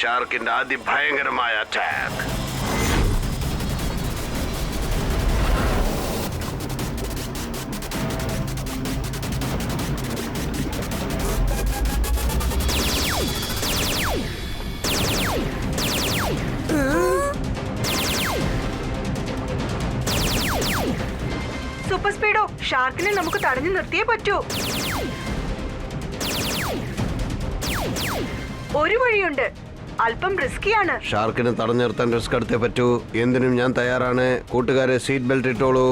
ഷാർക്കിന്റെ അതിഭയങ്കരമായ attack. Super സ്പീഡോ, ഷാർക്കിനെ നമുക്ക് തടഞ്ഞു നിർത്തിയേ പറ്റൂ. ഒരു വഴിയുണ്ട്, അല്പം റിസ്കിയാണ്. ഷാർക്കിനെ തടഞ്ഞു നിർത്താൻ റിസ്ക് എടുത്തേ പറ്റൂ. എന്തിനും ഞാൻ തയ്യാറാണ്. കൂട്ടുകാരെ, സീറ്റ് ബെൽറ്റ് ഇട്ടോളൂ.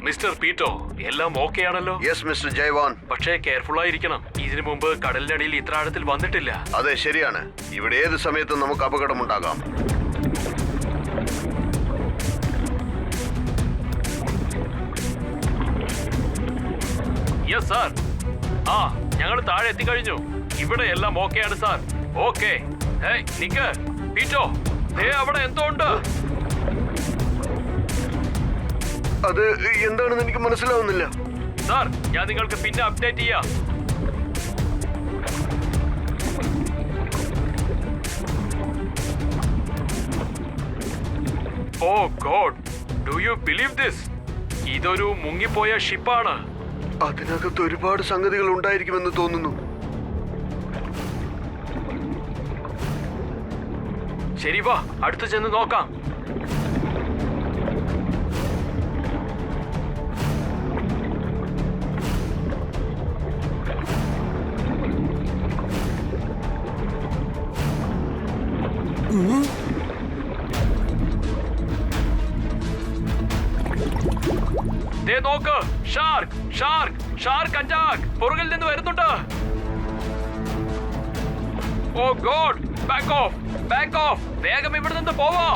മിസ്റ്റർ പീറ്റോ, എല്ലാം ഓക്കെ ആണല്ലോ? യെസ് മിസ്റ്റർ ജയ്വാൻ. പക്ഷേ കെയർഫുൾ ആയിരിക്കണം. ഇതിനു മുമ്പ് കടലിനടിയിൽ ഇത്ര ആഴത്തിൽ വന്നിട്ടില്ല. അതെ, ശരിയാണ്. ഇവിടെ ഏത് സമയത്തും നമുക്ക് അപകടമുണ്ടാകാം. Yes sir. ആ, ഞങ്ങൾ താഴെ എത്തിക്കഴിഞ്ഞു. ഇവിടെ എല്ലാം ഓക്കെയാണ് സാർ. ഓക്കെ. നിക്ക് പീറ്റോ, അവിടെ എന്തോ ഉണ്ട്. അത് എന്താണെന്ന് എനിക്ക് മനസ്സിലാവുന്നില്ല. സാർ, ഞാൻ നിങ്ങൾക്ക് പിന്നെ അപ്ഡേറ്റ് ചെയ്യാം. Oh god, do you believe this? ഇതൊരു മുങ്ങിപ്പോയ ഷിപ്പാണ്. അതിനകത്ത് ഒരുപാട് സംഗതികൾ ഉണ്ടായിരിക്കുമെന്ന് തോന്നുന്നു. ശരി, വാ, അടുത്ത് ചെന്ന് നോക്കാം. ദേ നോക്ക്, ഷാർക്ക് ഷാർക്ക് ഷാർക്ക് അറ്റാക്ക് പുറകിൽ നിന്ന് വരുന്നുണ്ട്. Oh god, back off, back off, വേഗം ഇവിടെ നിന്ന് പോവാ.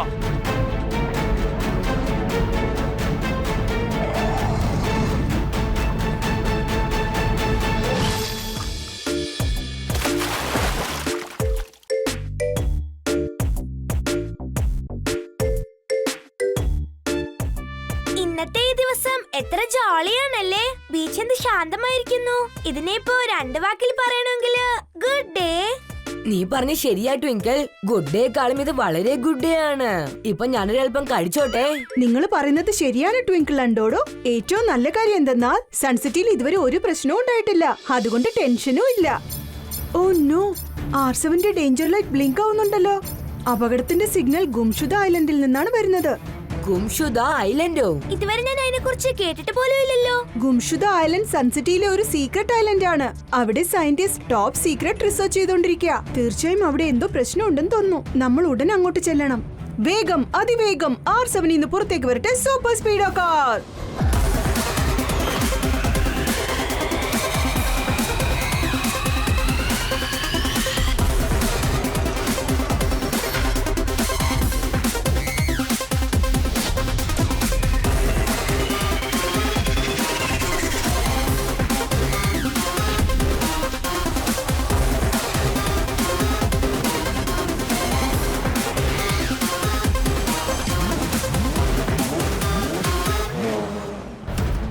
ഇന്നത്തെ ഈ ദിവസം എത്ര ജോളിയാണല്ലേ. ബീച്ച് എന്ത് ശാന്തമായിരിക്കുന്നു. ഇതിനെ ഇപ്പോ 2 വാക്കിൽ പറയണമെങ്കിൽ ഗുഡ് ഡേ. നീ പറഞ്ഞ ശരിയാ ട്വിങ്കിൾ. ഗുഡ് ഡേക്കാളും ഇത് വളരെ ഗുഡ് ഡേ ആണ്. ഇപ്പൊ ഞാനൊരൽപ്പം കഴിച്ചോട്ടെ. നിങ്ങൾ പറയുന്നത് ശരിയാണ് ട്വിങ്കിൾ അണ്ടോടോ. ഏറ്റവും നല്ല കാര്യം എന്തെന്നാൽ സൺസെറ്റിൽ ഇതുവരെ ഒരു പ്രശ്നവും ഉണ്ടായിട്ടില്ല. അതുകൊണ്ട് ടെൻഷനും ഇല്ല. ഓ നോ, R7ന്റെ ഡേഞ്ചർ ലൈറ്റ് ബ്ലിങ്ക് ആവുന്നുണ്ടല്ലോ. അപകടത്തിന്റെ സിഗ്നൽ ഗുംഷുദ ഐലൻഡിൽ നിന്നാണ് വരുന്നത്. ഗുംഷുദ ഐലൻഡോ? ഇതുവരെ ഞാൻ അതിനെ കുറിച്ച് കേട്ടിട്ട് പോലും ഇല്ലല്ലോ. ഗുംഷുദ ഐലൻഡ് സൺസിറ്റിയിലെ ഒരു സീക്രട്ട് ഐലൻഡ് ആണ്. അവിടെ സയന്റിസ്റ്റ് ടോപ്പ് സീക്രട്ട് റിസർച്ച് ചെയ്തോണ്ടിരിക്കുക. തീർച്ചയായും അവിടെ എന്തോ പ്രശ്നം ഉണ്ടെന്ന് തോന്നുന്നു. നമ്മൾ ഉടൻ അങ്ങോട്ട് ചെല്ലണം. വേഗം, അതിവേഗം R7 ഇന്ന് പുറത്തേക്ക് വരട്ടെ. Super Speedo car.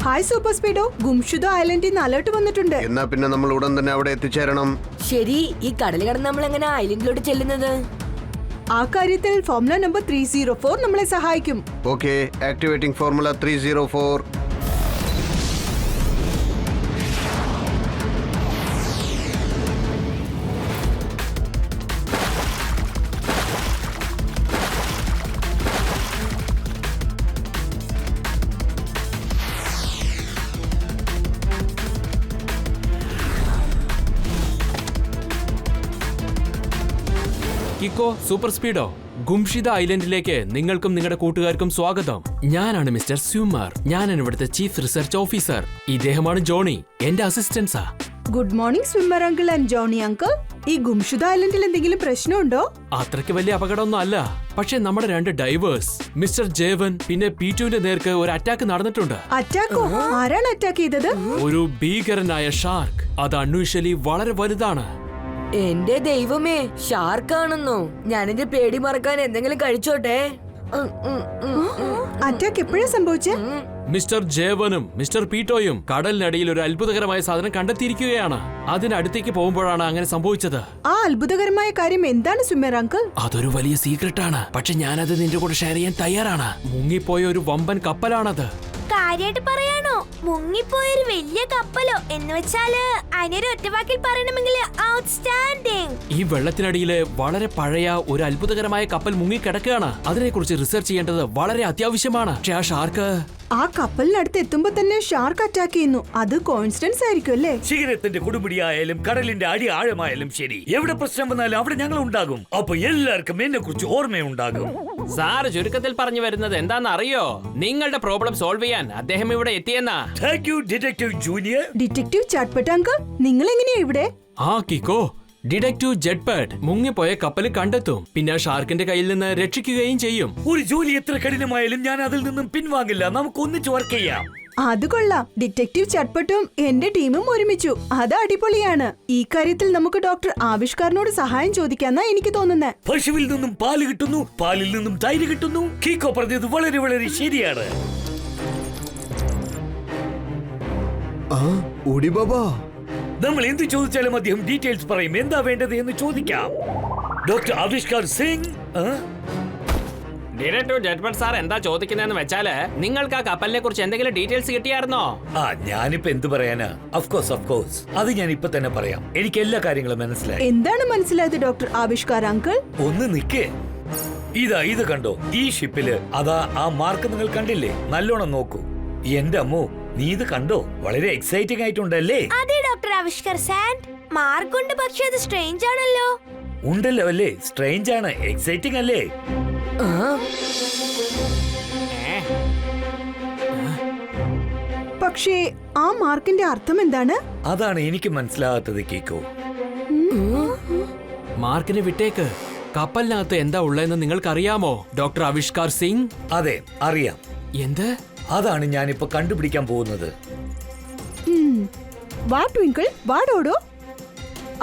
Hi Super Speedo, Gumshuda ഐലൻഡിൽ നിന്ന് അലേർട്ട് വന്നിട്ടുണ്ട്. എന്നാ പിന്നെ നമ്മൾ ഉടൻ തന്നെ അവിടെ എത്തിച്ചേരണം. ശരി, ഈ കടൽ കടന്ന് നമ്മൾ എങ്ങനെ ഐലൻഡിലോട്ട് ചെല്ലുന്നത്? ആ കാര്യത്തിൽ ഫോർമുല നമ്പർ 304 നമ്മളെ സഹായിക്കും. Okay, activating formula 304. Kicko, Super Speedo, Gumshuda ഐലൻഡിലേക്ക് നിങ്ങൾക്കും നിങ്ങളുടെ കൂട്ടുകാർക്കും സ്വാഗതം. ഞാനാണ് മിസ്റ്റർ സ്യൂമർ. ഞാനാണ് ഇവിടുത്തെ ചീഫ് റിസർച്ച് ഓഫീസർ. ഇദ്ദേഹമാണ് ജോണി, എന്റെ അസിസ്റ്റൻസാ. Good morning swimmer uncle and Johnny uncle. ഈ ഗുംഷുദ ഐലൻഡിൽ എന്തെങ്കിലും പ്രശ്നമുണ്ടോ? അത്രയ്ക്ക് വലിയ അപകടമൊന്നും അല്ല. പക്ഷെ നമ്മുടെ 2 ഡൈവേഴ്സ് മിസ്റ്റർ ജേവൻ പിന്നെ പീറ്റുവിന്റെ നേർക്ക് ഒരു അറ്റാക്ക് നടന്നിട്ടുണ്ട്. അറ്റാക്കോ? ആരാണ് അറ്റാക്ക് ചെയ്തത്? ഒരു ഭീകരനായ ഷാർക്ക്. അത് അൺയൂഷ്വലി വളരെ വലുതാണ്. എന്റെ ദൈവമേ, ഷാർക്കാണെന്നോ? ഞാനെന്റെ പേടി മറക്കാൻ എന്തെങ്കിലും കഴിച്ചോട്ടെ. അറ്റാക്ക് എപ്പോഴാ സംഭവിച്ചേ? മിസ്റ്റർ ജേവനും മിസ്റ്റർ പീറ്റോയും കടലിനടിയിൽ ഒരു അത്ഭുതകരമായ സാധനം കണ്ടെത്തിയിരിക്കുകയാണ്. അതിനടുത്തേക്ക് പോകുമ്പോഴാണ് അങ്ങനെ സംഭവിച്ചത്. ആ അത്ഭുതകരമായ കാര്യം എന്താണ് സ്വിമ്മർ അങ്കിൾ? അതൊരു വലിയ സീക്രട്ടാണ്. പക്ഷെ ഞാനത് നിന്റെ കൂടെ ഷെയർ ചെയ്യാൻ തയ്യാറാണ്. മുങ്ങിപ്പോയ ഒരു വമ്പൻ കപ്പലാണത്. കാര്യായിട്ട് പറയാണോ? മുങ്ങിപ്പോയൊരു വലിയ കപ്പലോ? എന്ന് വെച്ചാല് അതിനൊരു ഒറ്റവാക്കിൽ പറയണമെങ്കിൽ ഔട്ട്സ്റ്റാൻഡിങ്. ഈ വെള്ളത്തിനടിയില് വളരെ പഴയ ഒരു അത്ഭുതകരമായ കപ്പൽ മുങ്ങിക്കിടക്കുകയാണ്. അതിനെക്കുറിച്ച് റിസർച്ച് ചെയ്യേണ്ടത് വളരെ അത്യാവശ്യമാണ്. പക്ഷെ ആ ഷാർക്ക് ആ കപ്പലിനടുത്ത് എത്തുമ്പോ തന്നെ ഷാർക്ക് അറ്റാക്ക് ചെയ്യുന്നു. അത് കോയിൻസിഡൻസ് ആയിരിക്കും അല്ലേ? ശിഖരത്തിന്റെ കൊടുമുടിയായാലും കടലിന്റെ അടി ആഴമായാലും ശരി, എവിടെ പ്രശ്നം വന്നാലും അവിടെ ഞങ്ങൾ ഉണ്ടാകും. അപ്പൊ എല്ലാവർക്കും എന്നെ കുറിച്ച് ഓർമ്മയുണ്ടാകും. സാറ് ചുരുക്കത്തിൽ പറഞ്ഞു വരുന്നത് എന്താണെന്ന് അറിയോ? നിങ്ങളുടെ പ്രോബ്ലം സോൾവ് ചെയ്യാൻ അദ്ദേഹം ഇവിടെ എത്തിയെന്നാ. Thank you detective junior. Detective Chatpat uncle, നിങ്ങൾ എങ്ങനെയാ ഇവിടെ? ആ കിക്കോ, ഡിറ്റക്റ്റീവ് ജെറ്റ്പാഡ് മുങ്ങിപ്പോയ കപ്പൽ കണ്ടെത്തും. പിന്നെ ആ ഷാർക്കിന്റെ കയ്യിൽ നിന്ന് രക്ഷിക്കുകയും ചെയ്യും. ഒരു ജോലി എത്ര കഠിനമായാലും ഞാൻ അതിൽ നിന്നും പിൻവാങ്ങില്ല. നമുക്ക് ഒന്നിച്ച് വർക്ക് ചെയ്യാം. അത് കൊള്ളാം. ഡിറ്റക്റ്റീവ് ചട്ട്പട്ടും എന്റെ ടീമും ഒരുമിച്ചു. അത് അടിപൊളിയാണ്. ഈ കാര്യത്തിൽ നമുക്ക് ഡോക്ടർ ആവിഷ്കാറിനോട് സഹായം ചോദിക്കാന്നാ എനിക്ക് തോന്നുന്നത്. പശുവിൽ നിന്നും പാല് കിട്ടുന്നു, പാലിൽ നിന്നും തൈര് കിട്ടുന്നു. കീക്കോ പറഞ്ഞത് വളരെ വളരെ ശരിയാണ്. ഓടി ബാബാ, നമ്മൾ എന്ത് ചോദിച്ചാലും അദ്ദേഹം ഡീറ്റെയിൽസ് പറയും. എന്താ വേണ്ടത് എന്ന് ചോദിക്കാം. Doctor Avishkar Singh. Detective judgement sir എന്താ ചോദിക്കുന്നതെന്ന് വെച്ചാല്, നിങ്ങൾക്ക് ആ കപ്പലിനെ കുറിച്ച് എന്തെങ്കിലും ഡീറ്റെയിൽസ് കിട്ടിയായിരുന്നോ? ഞാനിപ്പോ എന്ത് പറയാനാ? ഓഫ് കോഴ്സ് അത് ഞാൻ ഇപ്പൊ തന്നെ പറയാം. എനിക്ക് എല്ലാ കാര്യങ്ങളും മനസ്സിലായി. എന്താണ് മനസ്സിലായത് ഡോക്ടർ ആവിഷ്കാർ അങ്കിൾ? ഒന്ന് നിക്കേ. ഇത് കണ്ടോ? ഈ ഷിപ്പില് അതാ ആ മാർക്ക് നിങ്ങൾ കണ്ടില്ലേ? നല്ലോണം നോക്കൂ. എന്റെ അമ്മോ, നീ ഇത് കണ്ടോ? വളരെ എക്സൈറ്റിംഗ് ആയിട്ടുണ്ടല്ലേ? അതെ ഡോക്ടർ ആവിഷ്കാർ സാൻഡ്, മാർക്കുണ്ട്. പക്ഷെ അത് സ്ട്രേഞ്ച് ആണല്ലോ. ഉണ്ടല്ലോ അല്ലേ? സ്ട്രേഞ്ച് ആണ്, എക്സൈറ്റിംഗ് അല്ലേ? പക്ഷേ ആ മാർക്കിന്റെ അർത്ഥം എന്താണ്? അതാണ് എനിക്ക് മനസ്സിലാകാത്തത് കീക്കോ. മാർക്കിനെ വിട്ടേക്ക്. കപ്പലിനകത്ത് എന്താ ഉള്ളതെന്ന് നിങ്ങൾക്കറിയാമോ ഡോക്ടർ ആവിഷ്കാർ സിംഗ്? അതെ, അറിയാം. എന്ത്? അതാണ് ഞാനിപ്പോ കണ്ടുപിടിക്കാൻ പോകുന്നത്. വാ ട്വിങ്കിൾ, വാ ഡോഡോ.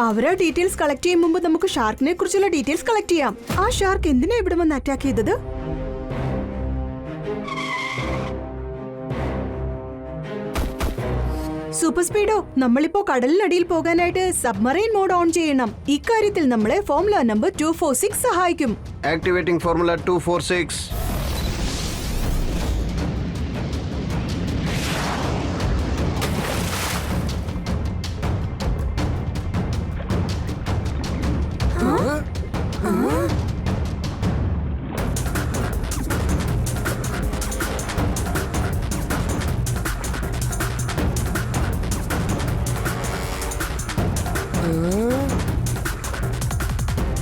അവരാ ഡീറ്റെയിൽസ് കളക്ട് ചെയ്യും മുമ്പ് നമുക്ക് ഷാർക്കിനെ കുറിച്ചുള്ള ഡീറ്റെയിൽസ് കളക്ട് ചെയ്യാം. ആ ഷാർക്ക് എന്തിനാ ഇവിടെ വന്ന് അറ്റാക്ക് ചെയ്തത്? സൂപ്പർ സ്പീഡോ, നമ്മളിപ്പോ കടലിനടിയിൽ പോകാനായിട്ട് സബ്മറൈൻ മോഡ് ഓൺ ചെയ്യണം. ഇക്കാര്യത്തിൽ നമ്മളെ ഫോർമുല നമ്പർ 246 സഹായിക്കും. Activating formula 246.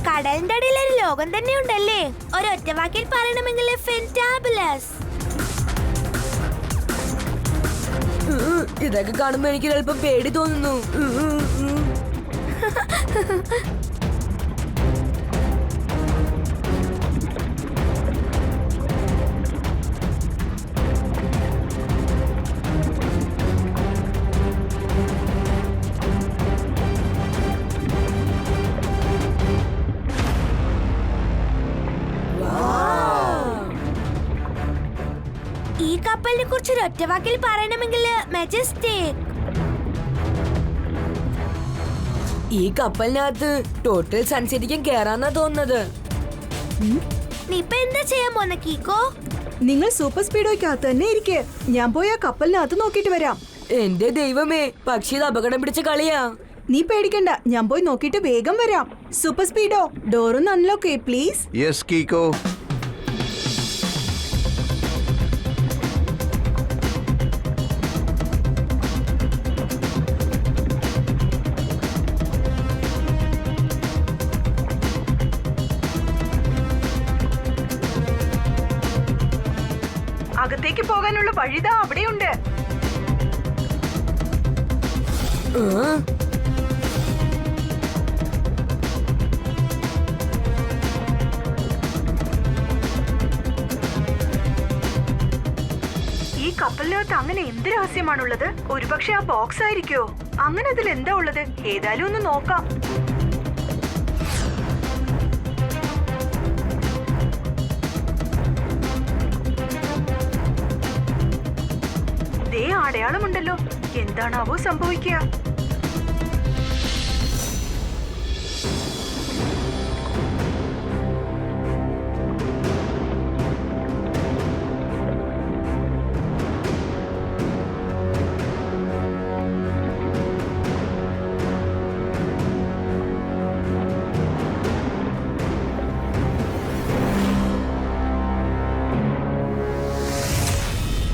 കടലിന്റെ അടിയിൽ ഒരു ലോകം തന്നെ ഉണ്ടല്ലേ? ഒരു ഒറ്റവാക്കിൽ പറയണമെങ്കിൽ ഫെന്റാബുലസ്. ഇതൊക്കെ കാണുമ്പോ എനിക്ക് അല്പം പേടി തോന്നുന്നു. ഈ കപ്പലിനെ കുറിച്ച് ഒരു ഒറ്റവാക്കിൽ പറയണമെങ്കിൽ മെജസ്റ്റിക്. ഈ കപ്പലിനകത്ത് ടോട്ടൽ സൺസെറ്റിക്കും കേറാന്നാ തോന്നുന്നത്. നീ ഇപ്പൊ എന്താ ചെയ്യാൻ പോന്ന കീക്കോ? നിങ്ങൾ സൂപ്പർ സ്പീഡോയ്ക്കകത്ത് തന്നെ ഇരിക്കെ. ഞാൻ പോയി ആ കപ്പലിനകത്ത് നോക്കിയിട്ട് വരാം. എന്റെ ദൈവമേ, പക്ഷേ ഇത് അപകടം പിടിച്ച കളിയാ. നീ പേടിക്കണ്ട, ഞാൻ പോയി നോക്കിയിട്ട് വേഗം വരാം. സൂപ്പർ സ്പീഡോ, ഡോറൊന്ന് അൺലോക്ക് ചെയ്യ് പ്ലീസ്. യെസ് കീക്കോ. അകത്തേക്ക് പോകാനുള്ള വഴിതാ അവിടെയുണ്ട്. കപ്പലിനകത്ത് അങ്ങനെ എന്ത് രഹസ്യമാണുള്ളത്? ഒരുപക്ഷെ ആ ബോക്സ് ആയിരിക്കോ? അങ്ങനെ അതിൽ എന്താ ഉള്ളത്? ഏതായാലും ഒന്ന് നോക്കാം. ദേ അടയാളമുണ്ടല്ലോ. എന്താണാവോ സംഭവിക്കുക?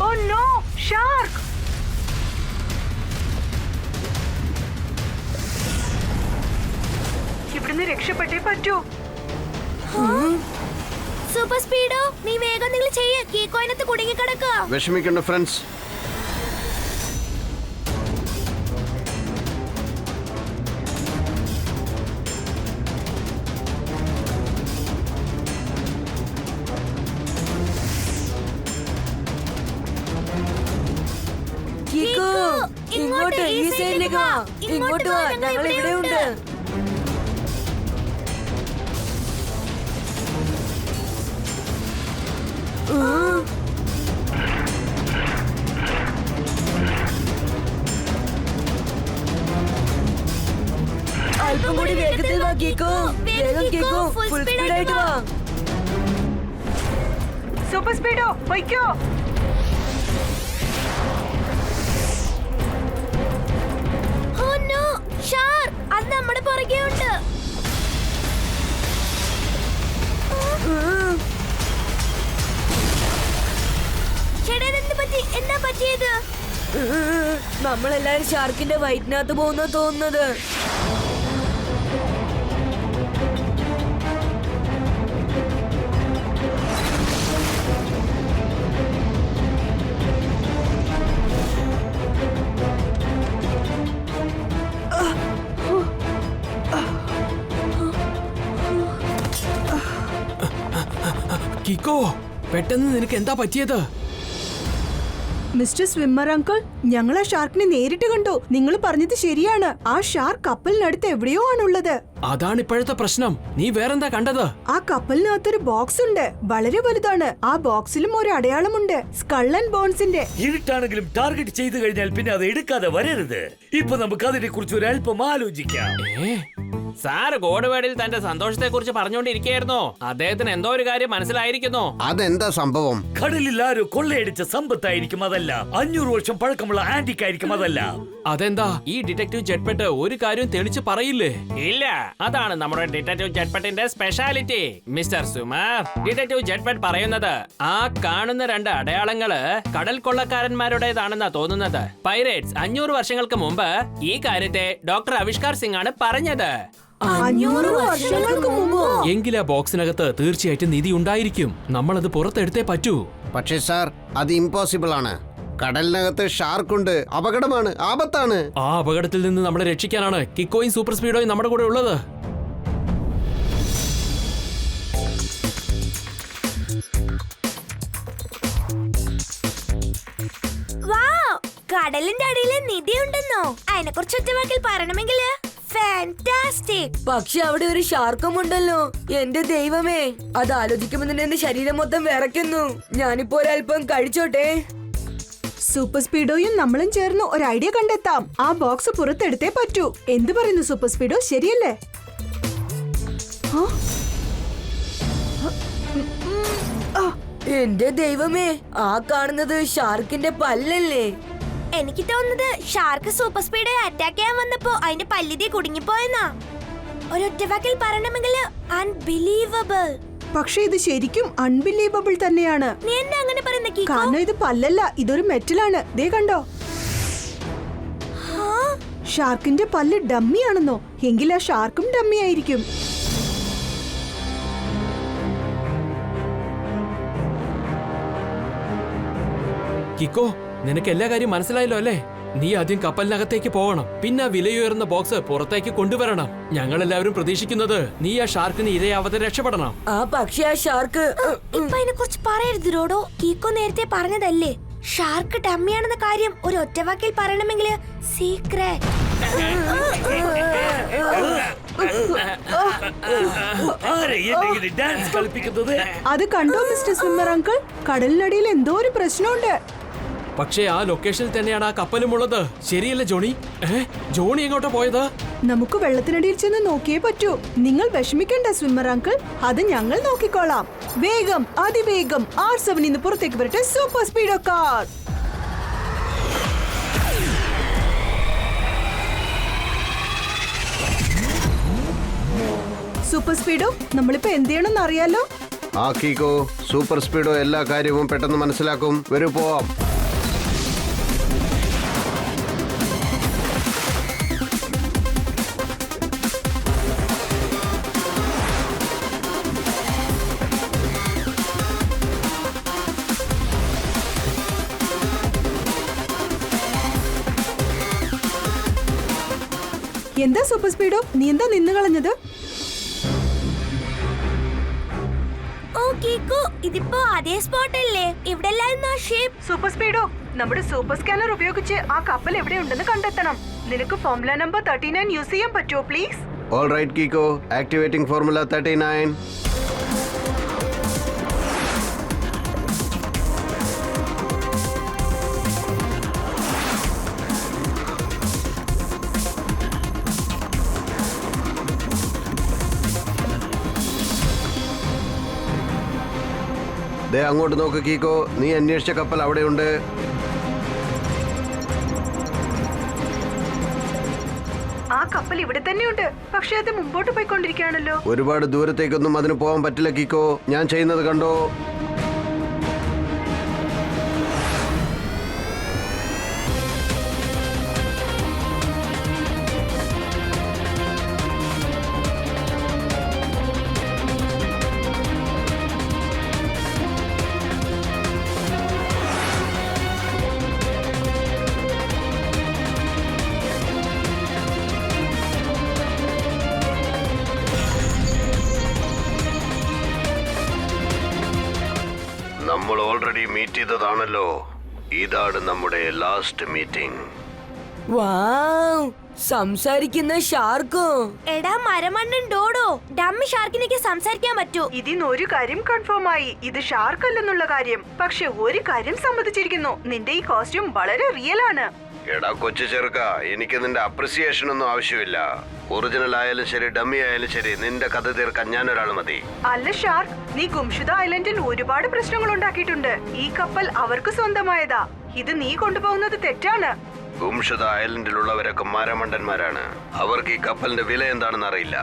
Oh no! Shark! ഇവിടുന്ന് രക്ഷപ്പെട്ടേ പറ്റൂ. സൂപ്പർ സ്പീഡോ, നീ വേഗം നിങ്ങൾ ചെയ്യ്. കീക്കോയിനകത്ത് കുടുങ്ങി കിടക്കുക. വിഷമിക്കണ്ട ഫ്രണ്ട്സ്. കിക്കോ, ഇങ്ങോട്ട് ഈ സൈഡിലേക്ക് വാ. ഇങ്ങോട്ട് വാ, ഞങ്ങൾ ഇവിടെ ഉണ്ട്. അല്പം കൂടി വേഗത്തിൽ വാ കിക്കോ. വേഗം കിക്കോ, ഫുൾ സ്പീഡായിട്ട് വാ. സൂപ്പർ സ്പീഡോ പൊയ്ക്കോ. Oh no! ഷാർക്ക്, അത് നമ്മുടെ പുറകെ ഉണ്ട്. ചേട്ടാ, ഇതെന്ത് പറ്റി? എന്താ പറ്റിയത്? നമ്മളെല്ലാരും ഷാർക്കിന്റെ വയറ്റിനകത്ത് പോകുന്ന തോന്നുന്നത്. കിക്കോ, പെട്ടെന്ന് നിനക്ക് എന്താ പറ്റിയത്? മിസ്റ്റർ സ്വിമ്മർ അങ്കിൾ, ഞങ്ങൾ ആ ഷാർക്കിനെ നേരിട്ട് കണ്ടു. നിങ്ങൾ പറഞ്ഞത് ശരിയാണ്. ആ ഷാർക്ക് കപ്പലിനടുത്ത് എവിടെയോ ആണുള്ളത്. അതാണ് ഇപ്പോഴത്തെ പ്രശ്നം. നീ വേറെന്താ കണ്ടത്? ആ കപ്പലിനകത്തൊരു ബോക്സ് ഉണ്ട്. വളരെ വലുതാണ്. ആ ബോക്സിലും ഒരു അടയാളമുണ്ട്. സ്കൾ ആൻഡ് ബോൺസിന്റെ. ഇരുട്ടാണെങ്കിലും ടാർഗറ്റ് ചെയ്തു കഴിഞ്ഞാൽ പിന്നെ അത് എടുക്കാതെ വരരുത്. ഇപ്പൊ നമുക്ക് അതിനെ കുറിച്ച് ഒരു അല്പം ആലോചിക്കാം. സാർ ഗോഡ്വേഡിൽ തന്റെ സന്തോഷത്തെ കുറിച്ച് പറഞ്ഞുകൊണ്ടിരിക്കുകയായിരുന്നോ? അദ്ദേഹത്തിന് എന്തോ ഒരു കാര്യം മനസ്സിലായിരിക്കുന്നു. അതെന്താ സംഭവം? കടലിൽ ആരോ കൊള്ളയടിച്ച സമ്പത്തായിരിക്കും അതല്ല. 500 വർഷം പഴക്കമുള്ള ആന്റിക് ആയിരിക്കും അതല്ല. അതെന്താ ഈ ഡിറ്റക്റ്റീവ് ജെറ്റ്പെട്ട് ഒരു കാര്യം തെളിച്ച് പറയില്ലേ? ഇല്ല, അതാണ് നമ്മുടെ ഡിറ്റക്റ്റീവ് ജെറ്റ്പെട്ടിന്റെ സ്പെഷ്യാലിറ്റി. മിസ്റ്റർ സുമാർ, ഡിറ്റക്റ്റീവ് ജെറ്റ്പെട്ട് പറയുന്നത് ആ കാണുന്ന 2 അടയാളങ്ങള് കടൽ കൊള്ളക്കാരന്മാരുടേതാണെന്നാ തോന്നുന്നത്. പൈറേറ്റ്സ് 500 വർഷങ്ങൾക്ക് മുമ്പ് ഈ കാര്യത്തെ ഡോക്ടർ ആവിഷ്കാർ സിംഗ് ആണ് പറഞ്ഞത്. 500 വർഷങ്ങൾക്ക് മുമ്പോ? എങ്കിൽ ആ ബോക്സിനകത്ത് തീർച്ചയായിട്ടും നിധി ഉണ്ടായിരിക്കും. നമ്മളത് പുറത്തെടുത്തേ പറ്റൂ. പക്ഷേ സാർ, അത് ഇമ്പോസിബിൾ ആണ്. കടലിനകത്ത് ഷാർക്കുണ്ട്. അപകടമാണ്, ആപത്താണ്. ആ അപകടത്തിൽ നിന്ന് നമ്മളെ രക്ഷിക്കാനാണ് കിക്കോയും സൂപ്പർ സ്പീഡോയും നമ്മുടെ കൂടെ ഉള്ളത്. വാവ്! കടലിന്റെ അടിയിൽ നിധി ഉണ്ടെന്നോ? അതിനെ കുറിച്ച് ഒറ്റവാക്കിൽ പറയണമെങ്കിൽ ഫാന്റാസ്റ്റിക്. പക്ഷെ അവിടെ ഒരു ഷാർക്കും ഉണ്ടല്ലോ. എന്റെ ദൈവമേ, അത് ആലോചിക്കുമ്പോൾ തന്നെ എന്റെ ശരീരം മൊത്തം വിറയ്ക്കുന്നു. ഞാനിപ്പോ ഒരല്പം കഴിച്ചോട്ടെ. സൂപ്പർ സ്പീഡോയും നമ്മളും ചേർന്ന് ഒരു ഐഡിയ കണ്ടെത്താം. ആ ബോക്സ് പുറത്തെടുത്തേ പറ്റൂ. എന്ത് പറയുന്നു സൂപ്പർ സ്പീഡോ? ശരിയല്ലേ? എന്റെ ദൈവമേ, ആ കാണുന്നത് ഷാർക്കിന്റെ പല്ലല്ലേ? എനിക്ക് തോന്നുന്നത് ഷാർക്ക് സൂപ്പർ സ്പീഡ് അറ്റാക്ക് ചെയ്യാൻ വന്നപ്പോ അതിന്റെ പല്ലിതി കുടുങ്ങിപ്പോയെന്നാ. ഒരൊറ്റവാക്കിൽ പറയണമെങ്കിൽ അൺബിലീവബിൾ. പക്ഷെ ഇത് ശരിക്കും അൺബിലീവബിൾ തന്നെയാണ്. നീ എന്താ അങ്ങനെ പറയുന്ന കീക്കോ? കാരണം ഇത് പല്ലല്ല, ഇതൊരു മെറ്റലാണ്. ദേ കണ്ടോ? ഷാർക്കിന്റെ പല്ല് ഡമ്മി ആണെന്നോ? എങ്കിൽ ആ ഷാർക്കും ഡമ്മി ആയിരിക്കും. കിക്കോ, നിനക്ക് എല്ലാ കാര്യം മനസ്സിലായല്ലോ അല്ലേ? നീ ആദ്യം കപ്പലിനകത്തേക്ക് പോകണം. പിന്നെ വിലയുയർന്ന ബോക്സ് പുറത്തേക്ക് കൊണ്ടുവരണം. ഞങ്ങളെല്ലാവരും പ്രതീക്ഷിക്കുന്നത് നീ ആ ഷാർക്കിന് ഇരയാവാതെ രക്ഷപ്പെടണം. ആ പക്ഷേ ആ ഷാർക്ക് ഇപ്പൊ അതിനെ കുറിച്ച് പറയരുത് റോഡോ. കീക്കോ നേരത്തെ പറഞ്ഞതല്ലേ, ഷാർക്ക് ഡമ്മിയാണെന്ന കാര്യം ഒരു ഒറ്റവാക്കിൽ പറയണമെങ്കിൽ സീക്രട്ട്. ആരെ എന്നെ ഡാൻസ് കളിപ്പിക്കുന്നത്? അത് കണ്ടോ മിസ്റ്റർ സ്വിമ്മർ അങ്കിൾ? കടലിനടിയിൽ എന്തോ ഒരു പ്രശ്നമുണ്ട്. പക്ഷേ ആ ലൊക്കേഷനിൽ തന്നെയാണ് ആ കപ്പലും ഉള്ളത്. ശരിയല്ലേ ജോണി? ജോണി എങ്ങോട്ടാ പോയത്? നമുക്ക് വെള്ളത്തിനടിയിൽ ചെന്ന് നോക്കിയേ പറ്റൂ. നിങ്ങൾ വിഷമിക്കണ്ട സ്വിമ്മർ അങ്കിൾ, അത് ഞങ്ങൾ നോക്കിക്കോളാം. വേഗം, അതിവേഗം R7 ഇന്ന് പുറത്തേക്ക് വരട്ടെ. Super Speedo car. Super Speedo, നമ്മളിപ്പോ എന്ത് ചെയ്യണമെന്ന് അറിയാലോ? ആ കീക്കോ, സൂപ്പർ സ്പീഡോ എല്ലാ കാര്യവും പെട്ടെന്ന് മനസ്സിലാക്കും. വരൂ പോവാം. എന്താ സൂപ്പർ സ്പീഡോ, നീ എന്താ നിന്ന് കളഞ്ഞത്? ഓ കീക്കു, ഇതിപ്പോ അതേ സ്പോട്ട് അല്ലേ? ഇവിടെ ഷിപ്പ്. സൂപ്പർ സ്പീഡോ, നമ്മുടെ സൂപ്പർ സ്കാനർ ഉപയോഗിച്ച് ആ കപ്പൽ എവിടെയുണ്ടെന്ന് കണ്ടെത്തണം. നിനക്ക് ഫോർമുല നമ്പർ 39 യൂസ് ചെയ്യാൻ പറ്റുമോ please? All right Kicko, activating formula 39. ദേ അങ്ങോട്ട് നോക്ക് കീക്കോ, നീ അന്വേഷിച്ച കപ്പൽ അവിടെയുണ്ട്. ആ കപ്പൽ ഇവിടെ തന്നെയുണ്ട്, പക്ഷെ അത് മുമ്പോട്ട് പോയിക്കൊണ്ടിരിക്കുകയാണല്ലോ. ഒരുപാട് ദൂരത്തേക്കൊന്നും അതിന് പോകാൻ പറ്റില്ല കീക്കോ. ഞാൻ ചെയ്യുന്നത് കണ്ടോ? നമ്മൾ ഓൾറെഡി മീറ്റ് ചെയ്തതാണല്ലോ. ഇതാണ് നമ്മുടെ ലാസ്റ്റ് മീറ്റിംഗ്. വാവ്, സംസാരിക്കുന്ന ഷാർക്കോ? എടാ മരമണ്ണൻ ഡോഡോ, ഡമ്മി ഷാർക്കിനൊക്കെ സംസാരിക്കാൻ പറ്റൂ. ഇതിന്ന് ഒരു കാര്യം കൺഫേം ആയി, ഇത് ഷാർക്ക് അല്ലെന്നുള്ള കാര്യം. പക്ഷെ ഒരു കാര്യം സമ്മതിച്ചിരിക്കുന്നു, നിന്റെ ഈ കോസ്റ്റ്യൂം വളരെ റിയൽ ആണ്. എടാ കൊച്ചു ചെറുക്ക, എനിക്ക് നിന്റെ അപ്രിസിയേഷൻ ഒന്നും ആവശ്യമില്ല. ഒറിജിനൽ ആയാലും ശരി, ഡമ്മി ആയാലും ശരി, നിന്റെ കഥ തീർക്കാൻ ഞാൻ ഒരാൾ മതി. അല്ല ഷാർക്ക്, നീ ഗുംഷുദ ഐലൻഡിൽ ഒരുപാട് പ്രശ്നങ്ങൾ ഉണ്ടാക്കിയിട്ടുണ്ട്. ഈ കപ്പൽ അവർക്ക് സ്വന്തമായതാ. ഇത് നീ കൊണ്ടുപോകുന്നത് തെറ്റാണ്. ഗുംഷുദ ഐലൻഡിലുള്ളവരൊക്കെ മരമണ്ടന്മാരാണ്. അവർക്ക് ഈ കപ്പലിന്റെ വില എന്താണെന്ന് അറിയില്ല.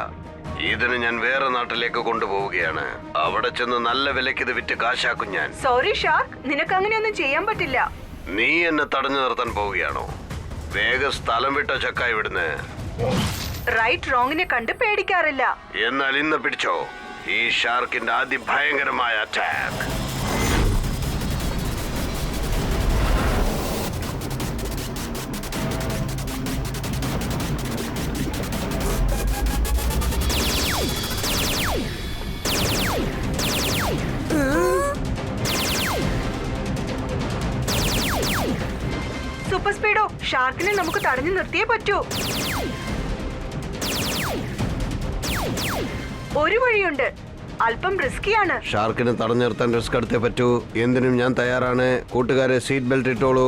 ഇതിന് ഞാൻ വേറെ നാട്ടിലേക്ക് കൊണ്ടുപോവുകയാണ്. അവിടെ ചെന്ന് നല്ല വിലയ്ക്ക് ഇത് വിറ്റ് കാശാക്കും ഞാൻ. സോറി ഷാർക്ക്, നിനക്ക് അങ്ങനെയൊന്നും ചെയ്യാൻ പറ്റില്ല. നീ എന്നെ തടഞ്ഞു നിർത്താൻ പോവുകയാണോ? വേഗം സ്ഥലം വിട്ടോ ചക്ക ഇവിടുന്ന്. റൈറ്റ് റോങ്ങിനെ കണ്ട് പേടിക്കാറില്ല. എന്നാൽ ഇന്ന് പിടിച്ചോ ഈ ഷാർക്കിന്റെ അതിഭയങ്കരമായ അറ്റാക്ക്. സൂപ്പർ സ്പീഡോ, ഷാർക്കിനെ നമുക്ക് തടഞ്ഞു നിർത്തിയേ പറ്റൂ. ഒരു വഴിയുണ്ട്, അല്പം റിസ്കിയാണ്. ഷാർക്കിനെ തടഞ്ഞു നിർത്താൻ റിസ്ക് എടുത്തേ പറ്റൂ. എന്തിനും ഞാൻ തയ്യാറാണ്. കൂട്ടുകാരെ സീറ്റ് ബെൽറ്റ് ഇട്ടോളൂ.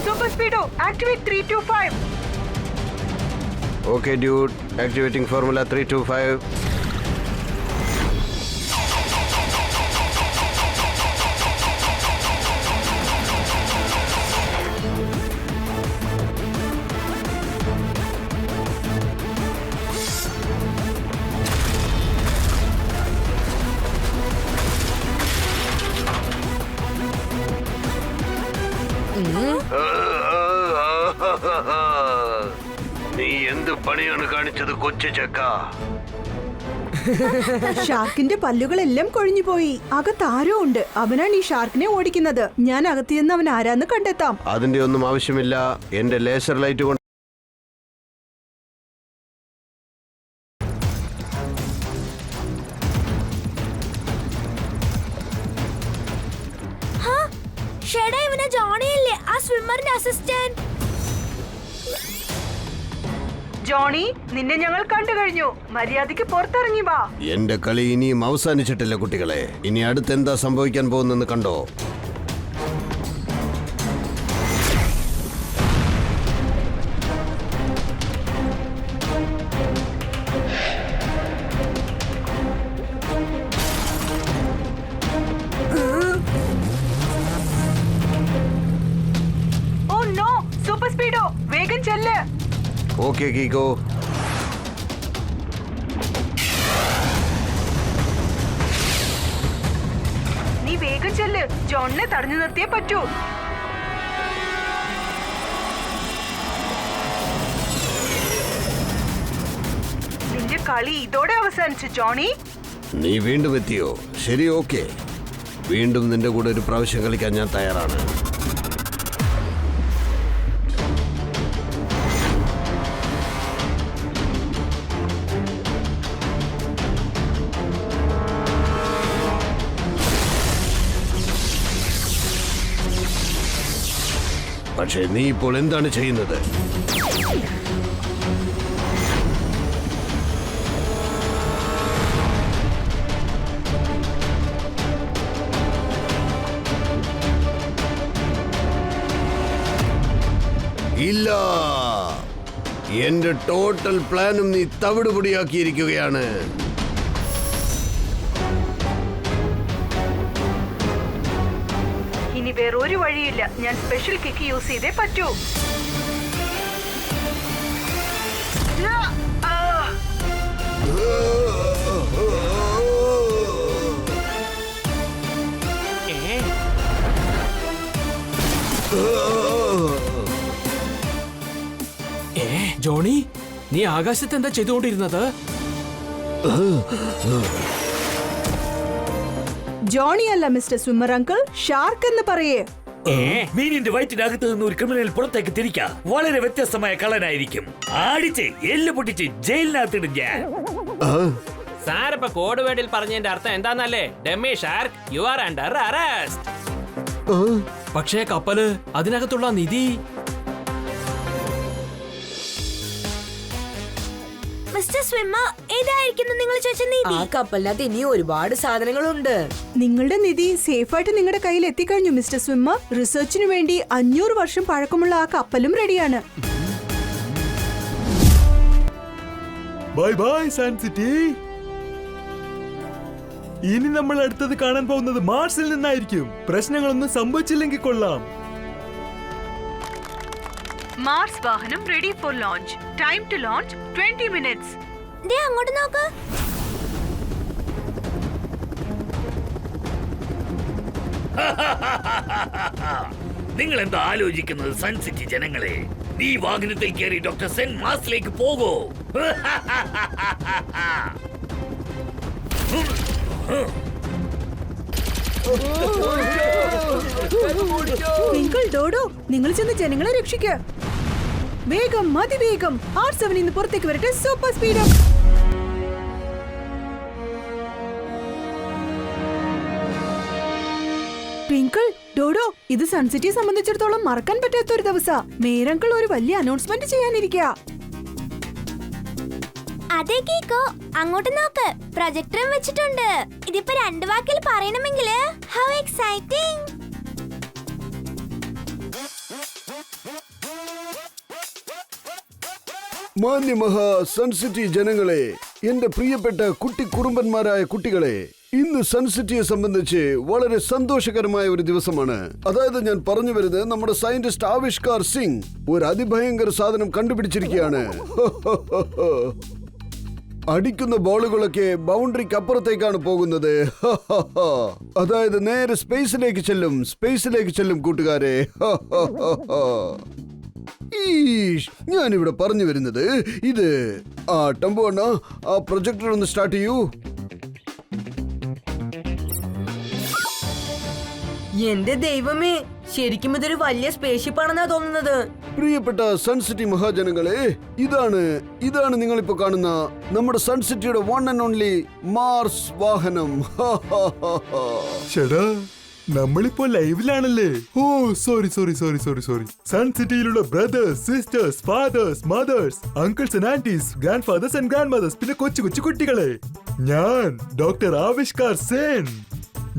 Super Speedo, activate 325. Okay dude, activating formula 325. നീ എന്ത് പണിയാണ് കാണിച്ചത് കൊച്ചു ചക്ക? ഷാർക്കിന്റെ പല്ലുകളെല്ലാം കൊഴിഞ്ഞു പോയി. അകത്താരോ ഉണ്ട്, അവനാണ് ഈ ഷാർക്കിനെ ഓടിക്കുന്നത്. ഞാൻ അകത്ത് നിന്ന് അവൻ ആരാന്ന് കണ്ടെത്താം. അതിന്റെ ഒന്നും ആവശ്യമില്ല. എന്റെ ലേസർ ലൈറ്റ് കൊണ്ട് ഷേടാ, ഇവനെ ജോണി അല്ലേ, ആ സ്വിമ്മറിന്റെ അസിസ്റ്റന്റ്. ജോണി, നിന്നെ ഞങ്ങൾ കണ്ടു കഴിഞ്ഞു. മര്യാദയ്ക്ക് പുറത്തിറങ്ങി വാ. എന്റെ കളി ഇനിയും അവസാനിച്ചിട്ടില്ല കുട്ടികളെ. ഇനി അടുത്തെന്താ സംഭവിക്കാൻ പോകുന്നെന്ന് കണ്ടോ? ഓ നോ, സൂപ്പർ സ്പീഡോ, വേഗം ചെല്ല്. ഓക്കെ കീക്കോ. നീ വേഗം ചെല്ല്. ജോണിനെ തടഞ്ഞു നിർത്തിയേ പറ്റൂ. നിന്റെ കളി ഇതോടെ അവസാനിച്ചു ജോണി. നീ വീണ്ടും എത്തിയോ? ശരി, ഓക്കെ. വീണ്ടും നിന്റെ കൂടെ ഒരു പ്രാവശ്യം കളിക്കാൻ ഞാൻ തയ്യാറാണ്. പക്ഷേ നീ ഇപ്പോൾ എന്താണ് ചെയ്യുന്നത്? ഇല്ല, എന്റെ ടോട്ടൽ പ്ലാനും നീ തവിടുപൊടിയാക്കിയിരിക്കുകയാണ്. ഇനി വേറൊരു വഴിയില്ല. ഞാൻ സ്പെഷ്യൽ കിക്ക് യൂസ് ചെയ്തേ പറ്റൂ. ജോണി, നീ ആകാശത്ത് എന്താ ചെയ്തുകൊണ്ടിരുന്നത്? ജോണി അല്ല മിസ്റ്റർ സ്വിമ്മർ അങ്കിൾ, ഷാർക്ക് എന്ന് പറയേ. മീനിന്റെ വയറ്റിനകത്ത് നിന്ന് ഒരു ക്രിമിനൽ പുറത്തേക്ക് തിരിക്കാം. വളരെ വ്യത്യസ്തമായ കള്ളനായിരിക്കും. ആടിച്ച് എല്ല് പൊട്ടിച്ച് ജയിലിനകത്തിടും ഞാൻ. സാർ ഇപ്പൊ കോഡ് വേർഡിൽ പറഞ്ഞതിന്റെ അർത്ഥം എന്താന്നല്ലേ? ഡെമ്മി shark, you are under arrest. പക്ഷേ കപ്പല്, അതിനകത്തുള്ള നിധി. മിസ്റ്റർ സ്വിമ്മർ, ഏതായിരിക്കുന്നു നിങ്ങൾ ചോദിച്ച നിധി? ആ കപ്പലിനകത്ത് ഇനി ഒരുപാട് സാധനങ്ങളുണ്ട്. നിങ്ങളുടെ നിധി സേഫായിട്ട് നിങ്ങളുടെ കയ്യിൽ എത്തിക്കഴിഞ്ഞു മിസ്റ്റർ സ്വിമ്മർ. റിസർച്ചിനു വേണ്ടി 500 വർഷം പഴക്കമുള്ള ആ കപ്പലും റെഡിയാണ്. Bye bye Sun City. ഇനി നമ്മൾ അടുത്തത് കാണാൻ പോകുന്നത് മാർസിൽ നിന്നായിരിക്കും. പ്രശ്നങ്ങളൊന്നും സംഭവിച്ചില്ലെങ്കിൽ കൊള്ളാം. മാർസ് വാഹനം ready for launch. Time to launch 20 minutes. ദേ അങ്ങോട്ട് നോക്ക്. നിങ്ങൾ എന്താ ആലോചിക്കുന്നത് സൺ സിറ്റി ജനങ്ങളെ? നീ വാഹനത്തിൽ കയറി ഡോക്ടർ സെൻ മാസിലേക്ക് പോകൂ. ട്വിങ്കിൾ, ഡോഡോ, നിങ്ങൾ ചെന്ന് ജനങ്ങളെ രക്ഷിക്കുക. വേഗം, അതിവേഗം. R7 ഇന്ന് പുറത്തേക്ക് വരട്ടെ. Super speed. ട്വിങ്കിൾ, ഡോഡോ, ഇത് സൺസിറ്റിയെ സംബന്ധിച്ചിടത്തോളം മറക്കാൻ പറ്റാത്ത ഒരു ദിവസാ. മേയർ അങ്കിൾ ഒരു വലിയ അനൗൺസ്മെന്റ് ചെയ്യാനിരിക്കുക. അതെ കീക്കോ, അങ്ങോട്ട് നോക്ക്. പ്രൊജക്ടറും വെച്ചിട്ടുണ്ട്. ഇതിപ്പോ 2 വാക്കിൽ പറയണമെങ്കിൽ ഹൗ എക്സൈറ്റിംഗ്. മാന്യമഹാ സൺസിറ്റി ജനങ്ങളെ, എന്റെ പ്രിയപ്പെട്ട കുട്ടി കുറുമ്പന്മാരായ കുട്ടികളെ, ഇന്ന് സൺസിറ്റിയെ സംബന്ധിച്ച് വളരെ സന്തോഷകരമായ ഒരു ദിവസമാണ്. അതായത് ഞാൻ പറഞ്ഞു വരുന്നത്, നമ്മുടെ സയന്റിസ്റ്റ് ആവിഷ്കാർ സിംഗ് ഒരു അതിഭയങ്കര സാധനം കണ്ടുപിടിച്ചിരിക്കുകയാണ്. അടിക്കുന്ന ബോളുകളൊക്കെ ബൗണ്ടറിക്ക് അപ്പുറത്തേക്കാണ് പോകുന്നത്. അതായത് നേരെ സ്പേസിലേക്ക് ചെല്ലും കൂട്ടുകാരെ. ഞാനിവിടെ പറഞ്ഞു വരുന്നത് ഇത് ആ ടെമ്പോ അണ്ണ, ആ പ്രൊജക്ടർ ഒന്ന് സ്റ്റാർട്ട് ചെയ്യൂ. എന്റെ ദൈവമേ, ശരിക്കും ഇതൊരു വലിയ സ്പേസ്ഷിപ്പ് ആണെന്നാ തോന്നുന്നത്. പ്രിയപ്പെട്ട സൺസിറ്റി മഹാജനങ്ങളെ, ഇതാണ് നിങ്ങളിപ്പോ കാണുന്ന നമ്മുടെ സൺസിറ്റിയുടെ വൺ ആൻഡ് ഓൺലി മാർസ് വാഹനം. ചേടാ, നമ്മളിപ്പോ ലൈവിലാണല്ലേ? Oh sorry sorry sorry sorry sorry. Sun സിറ്റിയിലുള്ള brothers, sisters, fathers, mothers, uncles and aunties, grandfathers and grand mothers, പിന്നെ കൊച്ചു കൊച്ചു കുട്ടികളെ, ഞാൻ ഡോക്ടർ ആവിഷ്കാർ സെൻ.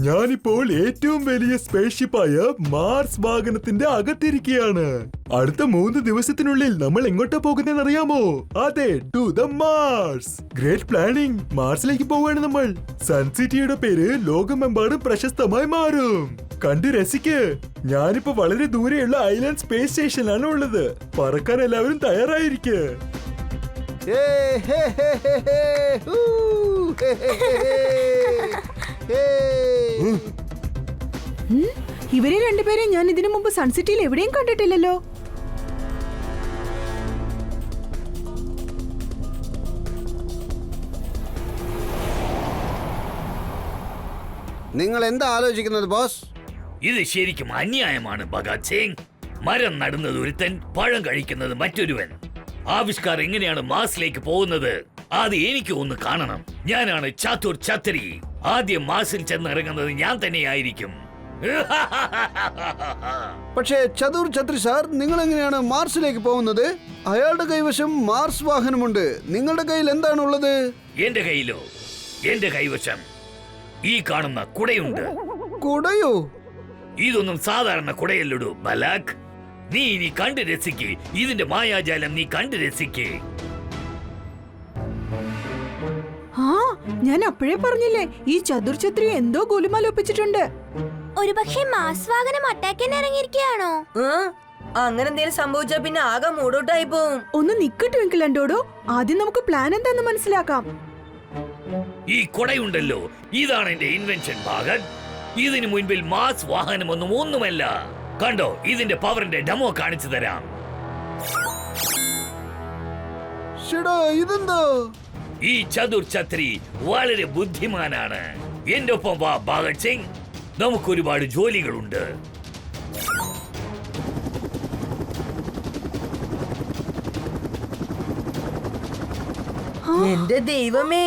ഞാനിപ്പോൾ ഏറ്റവും വലിയ സ്പേസ്ഷിപ്പായ മാർസ് വാഹനത്തിന്റെ അകത്തിരിക്കുകയാണ്. അടുത്ത 3 ദിവസത്തിനുള്ളിൽ നമ്മൾ എങ്ങോട്ടാ പോകുന്നതെന്ന് അറിയാമോ? അതെ, to the Mars. Great planning. മാർസിലേക്ക് പോവുകയാണ് നമ്മൾ. സൺ സിറ്റിയുടെ പേര് ലോകമെമ്പാടും പ്രശസ്തമായി മാറും. കണ്ടു രസിക്ക്. ഞാനിപ്പോ വളരെ ദൂരെയുള്ള ഐലൻഡ് സ്പേസ് സ്റ്റേഷനിലാണ് ഉള്ളത്. പറക്കാൻ എല്ലാവരും തയ്യാറായിരിക്കെ. ഇവരെ രണ്ടുപേരെ ഞാൻ ഇതിനു മുമ്പ് സൺസിറ്റിയിൽ എവിടെയും കണ്ടിട്ടില്ലല്ലോ. നിങ്ങൾ എന്താ ആലോചിക്കുന്നത് ബോസ്? ഇത് ശരിക്കും അന്യായമാണ് ഭഗത് സിംഗ്. മരം നടുന്നത് ഒരുത്തൻ, പഴം കഴിക്കുന്നത് മറ്റൊരുവൻ. ആവിഷ്കാർ എങ്ങനെയാണ് മാസിലേക്ക് പോകുന്നത്? അത് എനിക്ക് ഒന്ന് കാണണം. ഞാനാണ് ചാതുർ ഛത്രി. ആദ്യം മാസിൽ ചെന്നിറങ്ങുന്നത് ഞാൻ തന്നെയായിരിക്കും. പക്ഷേ ചതുർ ഛത്രി സാർ, നിങ്ങൾ എങ്ങനെയാണ് മാർസിലേക്ക് പോകുന്നത്? അയാളുടെ കൈവശം മാർസ് വാഹനമുണ്ട്. നിങ്ങളുടെ കയ്യിൽ എന്താണുള്ളത്? എന്റെ കയ്യിലോ? എന്റെ കൈവശം ഈ കാണുന്ന കുടയുണ്ട്. കുടയോ? ഇതൊന്നും സാധാരണ കുടയല്ലടൂ ബലാക്. നീ ഇനി കണ്ടു രസിക്ക്. ഇതിന്റെ മായാജാലം നീ കണ്ടു രസിക്ക്. ആ, ഞാൻ അപ്പോഴേ പറഞ്ഞില്ലേ, ഈ ചതുർ ഛത്രി എന്തോ ഗോലുമാല ഒപ്പിച്ചിട്ടുണ്ട്. ഒരുപക്ഷെ മാസ് വാഹനം അറ്റാക്ക് ചെയ്യാൻ ഇറങ്ങിയിരിക്കുകയാണോ? അങ്ങനെ എന്തെങ്കിലും സംഭവിച്ചാ പിന്നെ ആകെ മൂടോട്ടായി പോവും. ഒന്ന് നിക്ക് ട്വിങ്കിൾ ആൻഡോടോ, ആദ്യം നമുക്ക് പ്ലാൻ എന്താന്ന് മനസ്സിലാക്കാം. ഈ കുടയുണ്ടല്ലോ, ഇതാണ് എന്റെ ഇൻവെൻഷൻ ഭാഗത്. ഇതിനു മുൻപിൽ മാസ് വാഹനമൊന്നും ഒന്നുമല്ല. കണ്ടോ, ഇതിന്റെ പവറിന്റെ ഡെമോ കാണിച്ചു തരാം. ഇതെന്താ? ഈ ചതുർ ഛത്രി വളരെ ബുദ്ധിമാനാണ്. എന്റെ ഒപ്പം വാ ഭഗത് സിംഗ്. നമുക്കൊരുപാട് ജോലികളുണ്ട്. എന്റെ ദൈവമേ,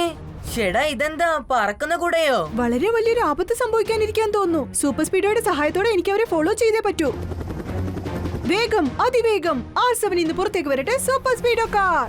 ചേടാ ഇതെന്താ പറക്കുന്ന കൂടെയോ? വളരെ വലിയൊരു ആപത്ത് സംഭവിക്കാനിരിക്കാൻ തോന്നുന്നു. സൂപ്പർ സ്പീഡോയുടെ സഹായത്തോടെ എനിക്ക് അവരെ ഫോളോ ചെയ്തേ പറ്റൂ. വേഗം, അതിവേഗം R7 ഇന്ന് പുറത്തേക്ക് വരട്ടെ. Super Speedo car.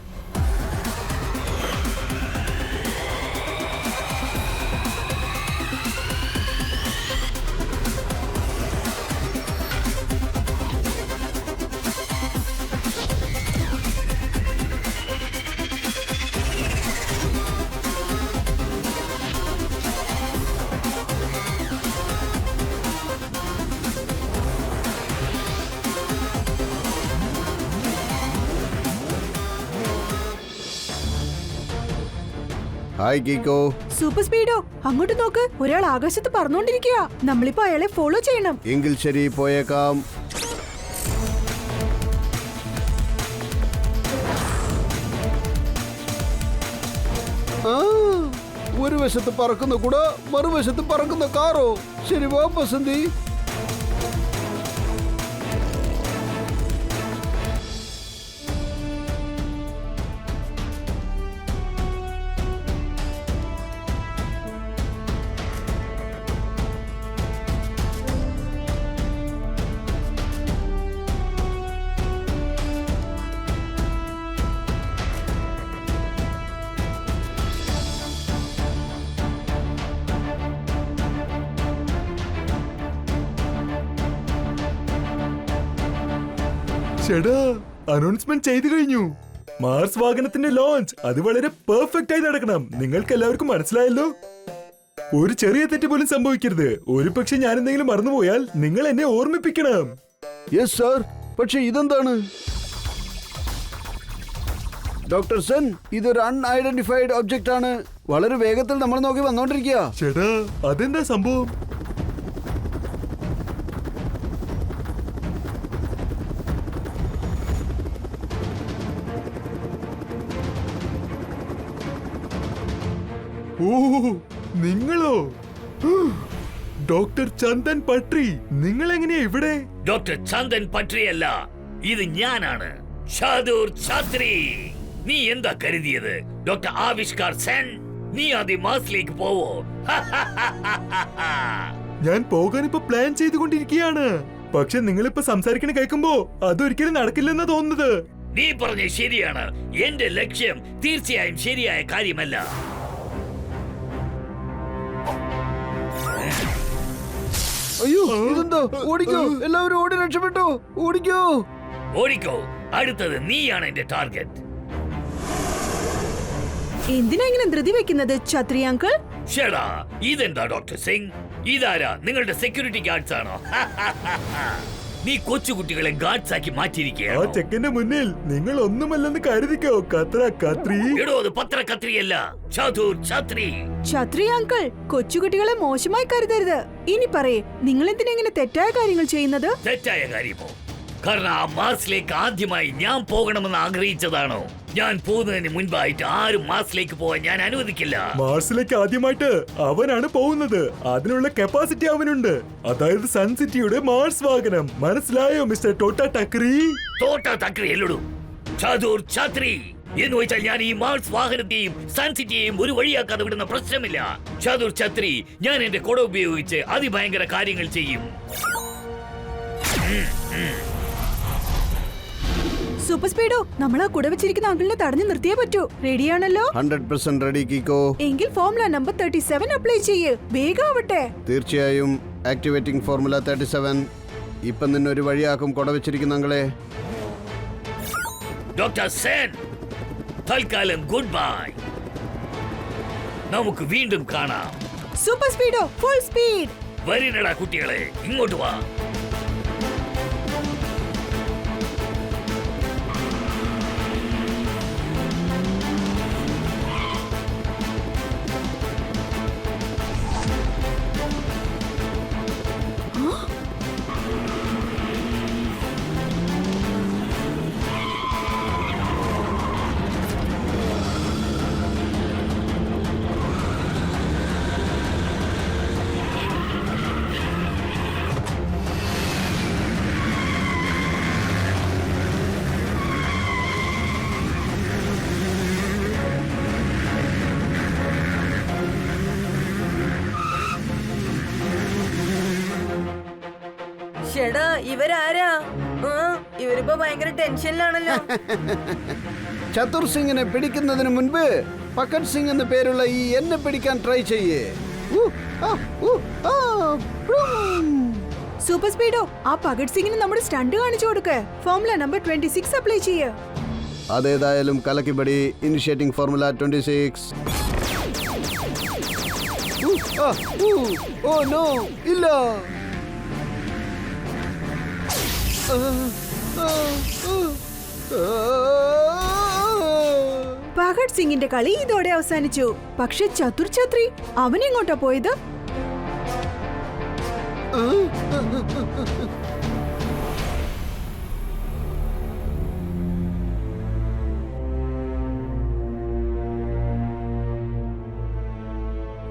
Hi Kicko. Super Speedo, അങ്ങോട്ട് നോക്ക്. ഒരാൾ ആകാശത്ത് പറന്നുകൊണ്ടിരിക്കുക. നമ്മളിപ്പോ അയാളെ ഫോളോ ചെയ്യണം. എങ്കിൽ ശരി, പോയേക്കാം. ഒരു വശത്ത് പറക്കുന്ന കുട, മറുവശത്ത് പറക്കുന്ന കാറോ? ശരി, വാ ബസന്തി. ചേടാ, അനൗൺസ്മെന്റ് ചെയ്തു കഴിഞ്ഞു. മാർസ് വാഹനത്തിന്റെ ലോഞ്ച് അത് വളരെ പെർഫെക്റ്റ് ആയി നടക്കണം. നിങ്ങൾക്ക് എല്ലാവർക്കും മനസ്സിലായല്ലോ. ഒരു ചെറിയ തെറ്റ് പോലും സംഭവിക്കരുത്. ഒരു പക്ഷെ ഞാൻ എന്തെങ്കിലും മറന്നുപോയാൽ നിങ്ങൾ എന്നെ ഓർമ്മിപ്പിക്കണം. Yes sir. പക്ഷെ ഇതെന്താണ്? ഡോക്ടർ സെൻ, ഇതൊരു അൺഐഡന്റിഫൈഡ് ഒബ്ജക്റ്റ് ആണ്. വളരെ വേഗത്തിൽ നമ്മൾ നോക്കി വന്നോണ്ടിരിക്കുക. ചേടാ, അതെന്താ സംഭവം? ഓ, നിങ്ങളോ? ഡോക്ടർ ചന്ദൻ പട്രി, നിങ്ങൾ എങ്ങനെയാ ഇവിടെ? ഡോക്ടർ ചന്ദൻ പട്രിയല്ല, ഇത് ഞാനാണ്, ചാതുർ ഛത്രി. നീ എന്താ കരുതിയത്? ഡോക്ടർ ആവിഷ്കാർ സെൻ, നീ ആദ്യം മാസിലേക്ക് പോവോ? ഞാൻ പോകാൻ ഇപ്പൊ പ്ലാൻ ചെയ്തുകൊണ്ടിരിക്കുകയാണ്. പക്ഷെ നിങ്ങളിപ്പോ സംസാരിക്കണ കേൾക്കുമ്പോ അതൊരിക്കലും നടക്കില്ലെന്നാ തോന്നുന്നത്. നീ പറഞ്ഞ ശരിയാണ്. എന്റെ ലക്ഷ്യം തീർച്ചയായും ശരിയായ കാര്യമല്ല. അയ്യോ ഇതെന്താ? ഓടിക്കോ, എല്ലാവരും ഓടി രക്ഷപ്പെട്ടോ, ഓടിക്കോ. ഓടിക്കോ, അടുത്തത് നീയാണ് എന്റെ ടാർഗറ്റ്. എന്തിനാ ഇങ്ങനെ ധൃതി വെക്കുന്നത് ഛത്രി അങ്കിൾ? ഷെടാ, ഇതെന്താ ഡോക്ടർ സിംഗ്? ഇതാരാ? നിങ്ങളുടെ സെക്യൂരിറ്റി ഗാർഡ്സ് ആണോ? നീ കൊച്ചുകുട്ടികളെ ഗാർഡ്സ് ആക്കി ആ മാറ്റിയിരിക്കുകയാണോ? ചെക്കന്റെ മുന്നിൽ നിങ്ങൾ ഒന്നുമല്ലെന്ന് കരുതിക്കോ കത്രി. എടോ, അത് പത്രകത്രിയല്ല, ചതുർ ഛത്രി. ഛത്രി അങ്കിൾ, കൊച്ചുകുട്ടികളെ മോശമായി കരുതരുത്. ഇനി പറയേ, നിങ്ങൾ എന്തിനാ ഇങ്ങനെ തെറ്റായ കാര്യങ്ങൾ ചെയ്യുന്നത്? തെറ്റായ കാര്യമോ? കാരണം ആ മാർസിലേക്ക് ആദ്യമായി ഞാൻ പോകണമെന്ന് ആഗ്രഹിച്ചതാണോ? ഞാൻ പോകുന്നതിന് മുൻപായിട്ട് ആരും മാർസിലേക്ക് പോകാൻ ഞാൻ അനുവദിക്കില്ല. മാർസിലേക്ക് ആദ്യമായിട്ട് അവനാണ് പോകുന്നത്. അതിനുള്ള കപ്പാസിറ്റി അവനുണ്ട്. അതായത് സൺ സിറ്റിയുടെ മാർസ് വാഹനം. മനസ്സിലായോ മിസ്റ്റർ ടോട്ട ടക്രി? തോട്ട തക്രി എല്ലടൂ, ചതുർ ഛത്രി എന്ന് വെച്ചാൽ ഞാൻ ഈ മാർസ് വാഹനത്തെയും സൺ സിറ്റിയെയും ഒരു വഴിയാക്കാതെ വിടുന്ന പ്രശ്നമില്ല. ചതുർ ഛത്രി, ഞാൻ എന്റെ കൊട ഉപയോഗിച്ച് അതിഭയങ്കര കാര്യങ്ങൾ ചെയ്യും. സൂപ്പർ സ്പീഡോ, നമ്മൾ ആ കുട വെച്ചിരിക്കുന്ന അങ്കിളിനെ തടഞ്ഞു നിർത്തിയേ പറ്റൂ. റെഡിയാണല്ലോ? 100% റെഡി കീക്കോ. എങ്കിൽ ഫോർമുല നമ്പർ 37 അപ്ലൈ ചെയ്യ്. വേഗാവട്ടെ. തീർച്ചയായും ആക്ടിവേറ്റിംഗ് ഫോർമുല 37. ഇപ്പൊ നിന്നൊരു വഴിയാക്കും കൊട വെച്ചിരിക്കുന്ന അങ്ങളെ. ഡോക്ടർ സെൻ, തൽക്കാലം ഗുഡ് ബൈ. നമുക്ക് വീണ്ടും കാണാം. Super Speedo, full speed. വരിനടാ കുട്ടികളെ, ഇങ്ങോട്ട് വാ. ഷെടാ, ഇവരാരാ? ഇവരിപ്പോ ഭയങ്കര ടെൻഷനിലാണല്ലോ. ചതുർ സിംഗിനെ പിടിക്കുന്നതിന് മുൻപ് പക്കറ്റ് സിംഗ് എന്ന പേരുള്ള ഈ എന്നെ പിടിക്കാൻ ട്രൈ ചെയ്യേ. സൂപ്പർ സ്പീഡോ, ആ പകട് സിംഗിന് നമ്മുടെ സ്റ്റണ്ട് കാണിച്ചു കൊടുക്ക്. ഫോർമുല നമ്പർ 26 അപ്ലൈ ചെയ്യ്. അതേതായാലും കലക്കിബടി. Initiating formula 26. ഓ നോ, ഇല്ല. പകട് സിംഗിന്റെ കളി ഇതോടെ അവസാനിച്ചു. പക്ഷെ ചതുർ ഛത്രി, അവനെങ്ങോട്ടാ പോയത്?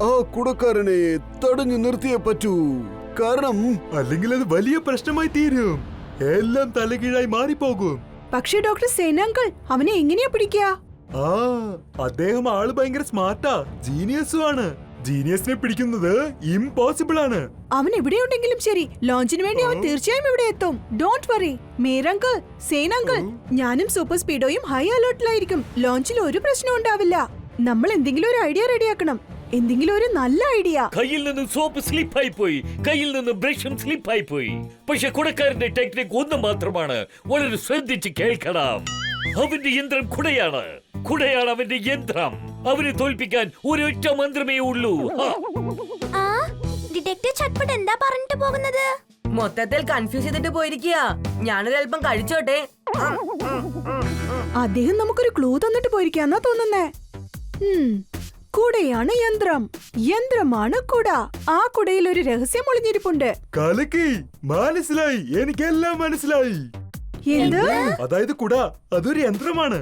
ആ കുടക്കാരനെ തടഞ്ഞു നിർത്തിയേ പറ്റൂ. കാരണം അല്ലെങ്കിൽ അത് വലിയ പ്രശ്നമായി തീരും. എല്ലാം തലകീഴായി മാറിപ്പോകും. പക്ഷേ ഡോക്ടർ സേന അങ്കിൾ, അവനെ എങ്ങനെയാ പിടിക്കുക? ആ, അദ്ദേഹം ആള് ഭയങ്കര സ്മാർട്ടാ, ജീനിയസും ആണ്. ജീനിയസിനെ പിടിക്കുന്നത് ഇംപോസിബിൾ ആണ്. അവൻ എവിടെയുണ്ടെങ്കിലും ശരി, ലോഞ്ചിന് വേണ്ടി അവൻ തീർച്ചയായും ഇവിടെ എത്തും. ഡോണ്ട് വറി മേരങ്കിൾ, സേന അങ്കിൾ, ഞാനും സൂപ്പർ സ്പീഡോയും ഹൈ അലേർട്ടിലായിരിക്കും. ലോഞ്ചിൽ ഒരു പ്രശ്നം ഉണ്ടാവില്ല. നമ്മൾ എന്തെങ്കിലും ഒരു ഐഡിയ റെഡിയാക്കണം. എന്തെങ്കിലും ഒരു നല്ല ഐഡിയ. കയ്യിൽ നിന്ന് സോപ്പ് സ്ലിപ്പായി പോയി, കയ്യിൽ നിന്ന് ബ്രഷും സ്ലിപ്പായി പോയി. പക്ഷെ കുടക്കാരന്റെ ടെക്നിക് ഒന്ന് മാത്രമാണ്. വളരെ ശ്രദ്ധിച്ച് കേൾക്കണം. അവന്റെ യന്ത്രം കുടയാണ്. കുടയാണ് അവന്റെ യന്ത്രം. അവനെ തോൽപ്പിക്കാൻ ഒരൊറ്റ മന്ത്രമേ ഉള്ളൂ. ആ, ഡിറ്റക്ടീവ് ചട്പട്ട് എന്താ പറഞ്ഞിട്ട് പോകുന്നത്? മൊത്തത്തിൽ കൺഫ്യൂസ് ചെയ്തിട്ട് പോയിരിക്കുക. ഞാനൊരല്പം കഴിച്ചോട്ടെ. അദ്ദേഹം നമുക്കൊരു ക്ലൂ തന്നിട്ട് പോയിരിക്കാന്നാ തോന്നുന്നേ. കുടയാണ് യന്ത്രം, യന്ത്രമാണ് കുട. ആ കുടയിൽ ഒരു രഹസ്യം ഒളിഞ്ഞിരിപ്പുണ്ട്. കലക്കി, മനസ്സിലായി, എനിക്കെല്ലാം മനസ്സിലായി. എന്ത്? അതായത് കുട അതൊരു യന്ത്രമാണ്.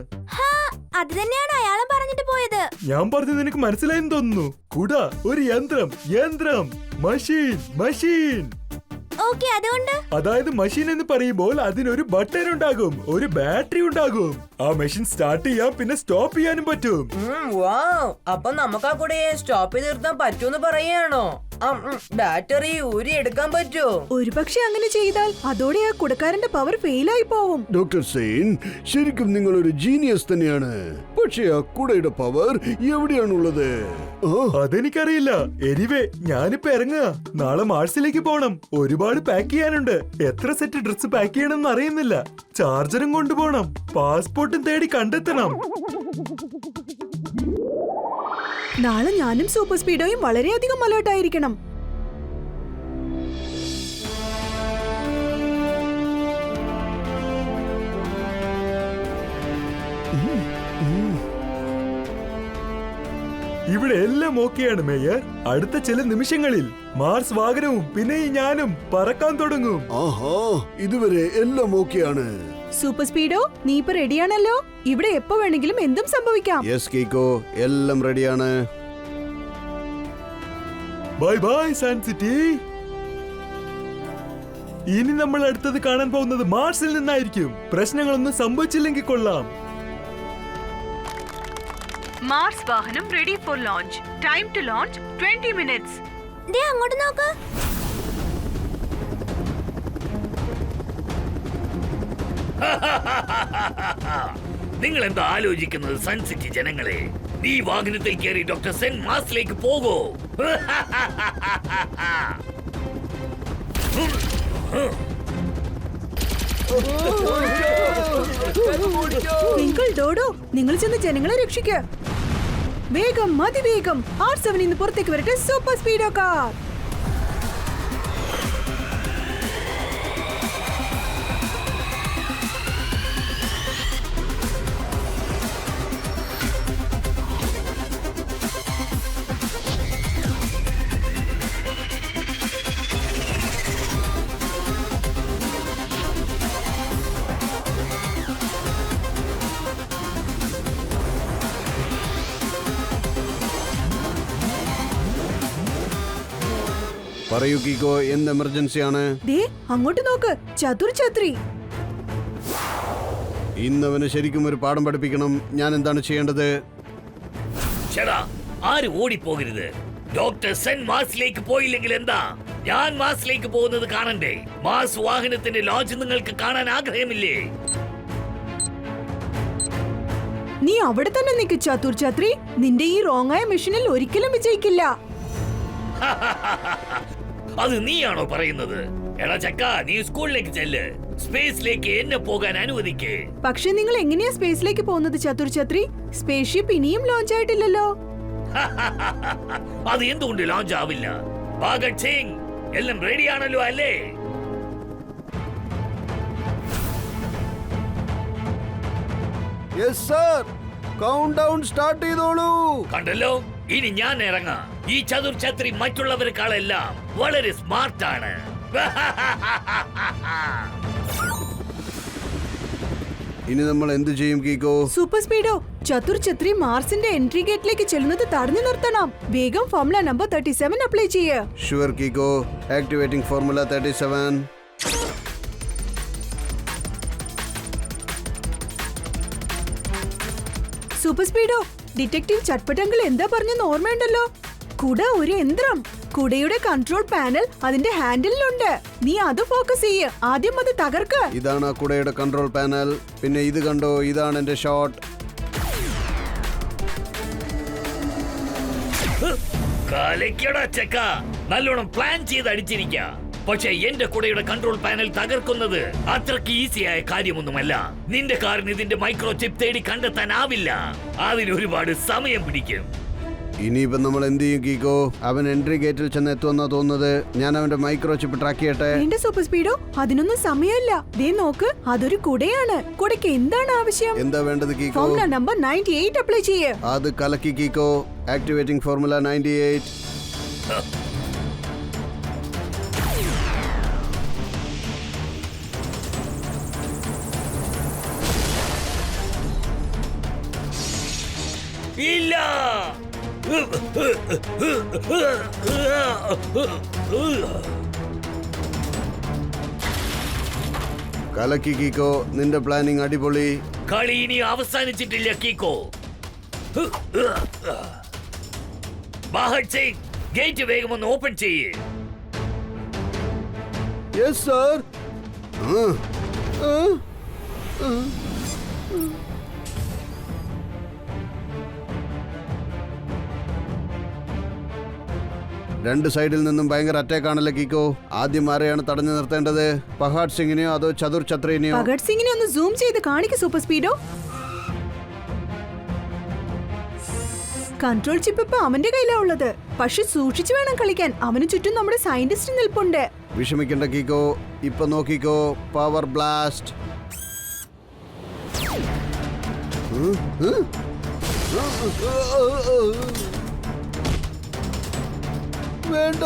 അത് തന്നെയാണ് അയാളും പറഞ്ഞിട്ട് പോയത്. ഞാൻ പറഞ്ഞത് നിനക്ക് മനസ്സിലായെന്ന് തോന്നുന്നു. കുട ഒരു യന്ത്രം, യന്ത്രം, മഷീൻ, മഷീൻ. ഓക്കെ, അതുകൊണ്ട് അതായത് മഷീൻ എന്ന് പറയുമ്പോൾ അതിനൊരു ബട്ടൺ ഉണ്ടാകും, ഒരു ബാറ്ററി ഉണ്ടാകും. ആ മെഷീൻ സ്റ്റാർട്ട് ചെയ്യാം, പിന്നെ സ്റ്റോപ്പ് ചെയ്യാനും പറ്റും. വാവ്, അപ്പൊ നമുക്ക് ആ കുടയെ സ്റ്റോപ്പ് ചെയ്ത് നിർത്താൻ പറ്റൂന്ന് പറയാണോ? ബാറ്ററി ഊരി എടുക്കാൻ പറ്റുമോ? ഒരുപക്ഷെ അങ്ങനെ ചെയ്താൽ അതോടെ ആ കുടക്കാരന്റെ പവർ ഫെയിലായി പോവും. ഡോക്ടർ സെയിൻ, ശരിക്കും നിങ്ങൾ ഒരു ജീനിയസ് തന്നെയാണ്. പക്ഷേ ആ കുടയുടെ പവർ എവിടെയാണുള്ളത്? അതെനിക്കറിയില്ല. എനിവേ, ഞാനിപ്പോ ഇറങ്ങുക. നാളെ മാർസിലേക്ക് പോണം. ഒരുപാട് പാക്ക് ചെയ്യാനുണ്ട്. എത്ര സെറ്റ് ഡ്രസ് പാക്ക് ചെയ്യണമെന്ന് അറിയുന്നില്ല. ചാർജറും കൊണ്ടുപോകണം. പാസ്പോർട്ടും തേടി കണ്ടെത്തണം. നാളെ ഞാനും സൂപ്പർ സ്പീഡോയും വളരെയധികം അലേർട്ട് ആയിരിക്കണം. ഇവിടെ എല്ലാം ഓക്കെയാണ് മേയർ. അടുത്ത ചില നിമിഷങ്ങളിൽ മാർസ് വാഹനവും പിന്നെ ഈ ഞാനും പറക്കാൻ തുടങ്ങും. ആഹാ, ഇതുവരെ എല്ലാം ഓക്കെയാണ്. സൂപ്പർ സ്പീഡോ, നീ ഇപ്പൊ റെഡിയാണല്ലോ? ഇവിടെ എപ്പോ വേണമെങ്കിലും എന്തും സംഭവിക്കാം. യെസ് കീക്കോ, എല്ലാം റെഡിയാണ്. Bye bye Sun City. ഇനി നമ്മൾ അടുത്തത് കാണാൻ പോകുന്നത് മാർസിൽ നിന്നായിരിക്കും. പ്രശ്നങ്ങളൊന്നും സംഭവിച്ചില്ലെങ്കിൽ കൊള്ളാം. മാർസ് വാഹനം ready for launch. Time to launch 20 minutes. ദേ അങ്ങോട്ട് നോക്ക്. നിങ്ങൾ എന്താ ആലോചിക്കുന്നത് സൺ സിറ്റി ജനങ്ങളെ? ഈ വാഹനത്തിൽ കയറി ഡോക്ടർ സെൻ മാസിലേക്ക് പോകൂ. ട്വിങ്കിൾ, ഡോഡോ, നിങ്ങൾ ചെന്ന് ജനങ്ങളെ രക്ഷിക്കുക. വേഗം, അതിവേഗം. R7 നിന്ന് പുറത്തേക്ക് വരട്ടെ സൂപ്പർ സ്പീഡോ കാർ. പറയൂ കീക്കോ, എന്ത് എമർജൻസി ആണ്? ദേ അങ്ങോട്ട് നോക്ക്, ചതുർ ഛത്രി. ഇന്നവന് ശരിക്കും ഒരു പാഠം പഠിപ്പിക്കണം. ഞാൻ എന്താണ് ചെയ്യേണ്ടത്? ചേടാ, ആരും ഓടിപ്പോകരുത്. ഡോക്ടർ സെൻ മാസിലേക്ക് പോയില്ലെങ്കിൽ എന്താ? ഞാൻ മാസിലേക്ക് പോകുന്നത് കാണണ്ടേ? മാസ് വാഹനത്തിന്റെ ലോഞ്ച് നിങ്ങൾക്ക് കാണാൻ ആഗ്രഹമില്ലേ? നീ അവിടെ തന്നെ നിൽക്ക് ചതുർ ഛത്രി. നിന്റെ ഈ റോങ് ആയ മിഷനിൽ ഒരിക്കലും വിജയിക്കില്ല. അത് നീയാണോ പറയുന്നത്? എടാ ചക്ക, നീ സ്കൂളിലേക്ക് ചെല്ല്. സ്പേസിലേക്ക് എന്നെ പോകാൻ അനുവദിക്കേ. പക്ഷെ നിങ്ങൾ എങ്ങനെയാ സ്പേസിലേക്ക് പോകുന്നത് ചതുർ ഛത്രി? സ്പേസ് ഷിപ്പ് ഇനിയും ലോഞ്ച് ആയിട്ടില്ലല്ലോ. അത് എന്തുകൊണ്ട് ലോഞ്ച് ആവില്ല? ഭഗത് സിംഗ്, എല്ലാം റെഡിയാണല്ലോ അല്ലേ? Yes sir, count down start ചെയ്തോളൂ. കണ്ടല്ലോ, ഇനി ഞാൻ ഇറങ്ങാം. ഈ ചതുർ ഛത്രി മറ്റുള്ളവർക്കാളെല്ലാം വളരെ സ്മാർട്ടാണ്. ഇനി നമ്മൾ എന്ത് ചെയ്യും Kicko? Super Speedo, Chatur Chhatri മാർസിന്റെ എൻട്രി ഗേറ്റിലേക്ക് ചെല്ലുന്നത് തടഞ്ഞു നിർത്തണം. വേഗം ഫോർമുല നമ്പർ 37 അപ്ലൈ ചെയ്യ്. Sure Kicko, activating formula 37. Super Speedo, detective ചട്പട്ടങ്കൾ എന്താ പറഞ്ഞെന്ന് ഓർമ്മയുണ്ടല്ലോ? കുട ഒരു യന്ത്രം. കുടയുടെ കൺട്രോൾ പാനൽ അതിന്റെ ഹാൻഡിലുണ്ട്. നീ അത് ഫോക്കസ് ചെയ്യ്. ആദ്യം അത് തകർക്ക്. ഇതാണ് ആ കുടയുടെ കൺട്രോൾ പാനൽ. പിന്നെ ഇത് കണ്ടോ, ഇതാണ് എന്റെ ഷോട്ട്. കാലയ്ക്കടാ ചക്ക, നല്ലോണം പ്ലാൻ ചെയ്ത് അടിച്ചിരിക്ക. പക്ഷെ എന്റെ കുടയുടെ കൺട്രോൾ പാനൽ തകർക്കുന്നത് അത്രക്ക് ഈസിയായ കാര്യമൊന്നുമല്ല. നിന്റെ കാറിന് ഇതിന്റെ മൈക്രോ ചിപ്പ് തേടി കണ്ടെത്താനാവില്ല. അതിന് ഒരുപാട് സമയം പിടിക്കും. ഇനിയിപ്പോ നമ്മൾ എന്ത് ചെയ്യും കീക്കോ? അവൻ എൻട്രി ഗേറ്റിൽ ചെന്ന് എത്തുമെന്നാ തോന്നുന്നത്. ഞാൻ അവന്റെ മൈക്രോ ചിപ്പ് ട്രാക്ക് ചെയ്യട്ടെ. വേണ്ട സൂപ്പർ സ്പീഡോ, അതിനൊന്നും സമയമില്ല. ദേ നോക്ക്, അതൊരു കുടയാണ്. കുടയ്ക്ക് എന്താണ് ആവശ്യം? എന്താ വേണ്ടത് കീക്കോ? ഫോർമുല നമ്പർ 98 അപ്ലൈ ചെയ്യ്. അത് കലക്കി കീക്കോ. Activating formula 98. ഇല്ല, കലക്കി കീക്കോ, നിന്റെ പ്ലാനിങ് അടിപൊളി. കളി ഇനി അവസാനിച്ചിട്ടില്ല കീക്കോ. ബഹദ് സിംഗ്, ഗേറ്റ് വേഗം ഒന്ന് ഓപ്പൺ ചെയ്യേ. Yes sir. രണ്ട് സൈഡിൽ നിന്നും ഭയങ്കര അറ്റാക്ക് ആണല്ലോ കീക്കോ. ആദ്യം ആരെയാണ് തടഞ്ഞു നിർത്തേണ്ടത്? പഹാഡ് സിംഗിനെയോ അതോ ചതുർ ഛത്രിനെയോ? ഭഗത് സിംഗിനെ ഒന്ന് സൂം ചെയ്ത് കാണിക്ക് സൂപ്പർ സ്പീഡോ. കൺട്രോൾ ചിപ്പ് ഇപ്പൊ അവന്റെ കയ്യിലാ ഉള്ളത്. പക്ഷെ സൂക്ഷിച്ചു വേണം കളിക്കാൻ. അവന് ചുറ്റും നമ്മുടെ സയന്റിസ്റ്റ് നിൽപ്പുണ്ട്. വിഷമിക്കണ്ട കീക്കോ, ഇപ്പൊ നോക്കിക്കോ. Power blast. വേണ്ട.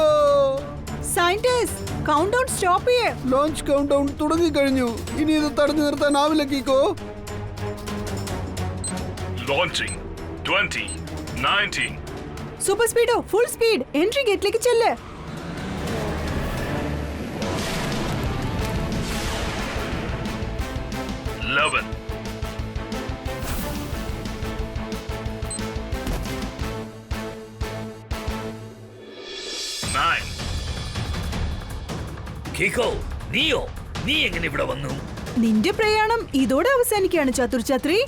സയന്റിസ്റ്റ്, കൗണ്ട് ഡൗൺ സ്റ്റോപ്പ് ചെയ്യേ. ലോഞ്ച് കൗണ്ട് ഡൗൺ തുടങ്ങിക്കഴിഞ്ഞു. ഇനി ഇത് തടഞ്ഞു നിർത്താനാവില്ല Kicko. Launching 20, 19. Super Speedo, full speed. Entry ഗേറ്റിലേക്ക് ചെല്ല്. Eleven. 9. കീക്കോ, നീ എങ്ങനെ ഇവിടെ വന്നു? നിന്റെ പ്രയാണം ഇതോടെ അവസാനിക്കുകയാണ് ചതുർ ഛത്രി.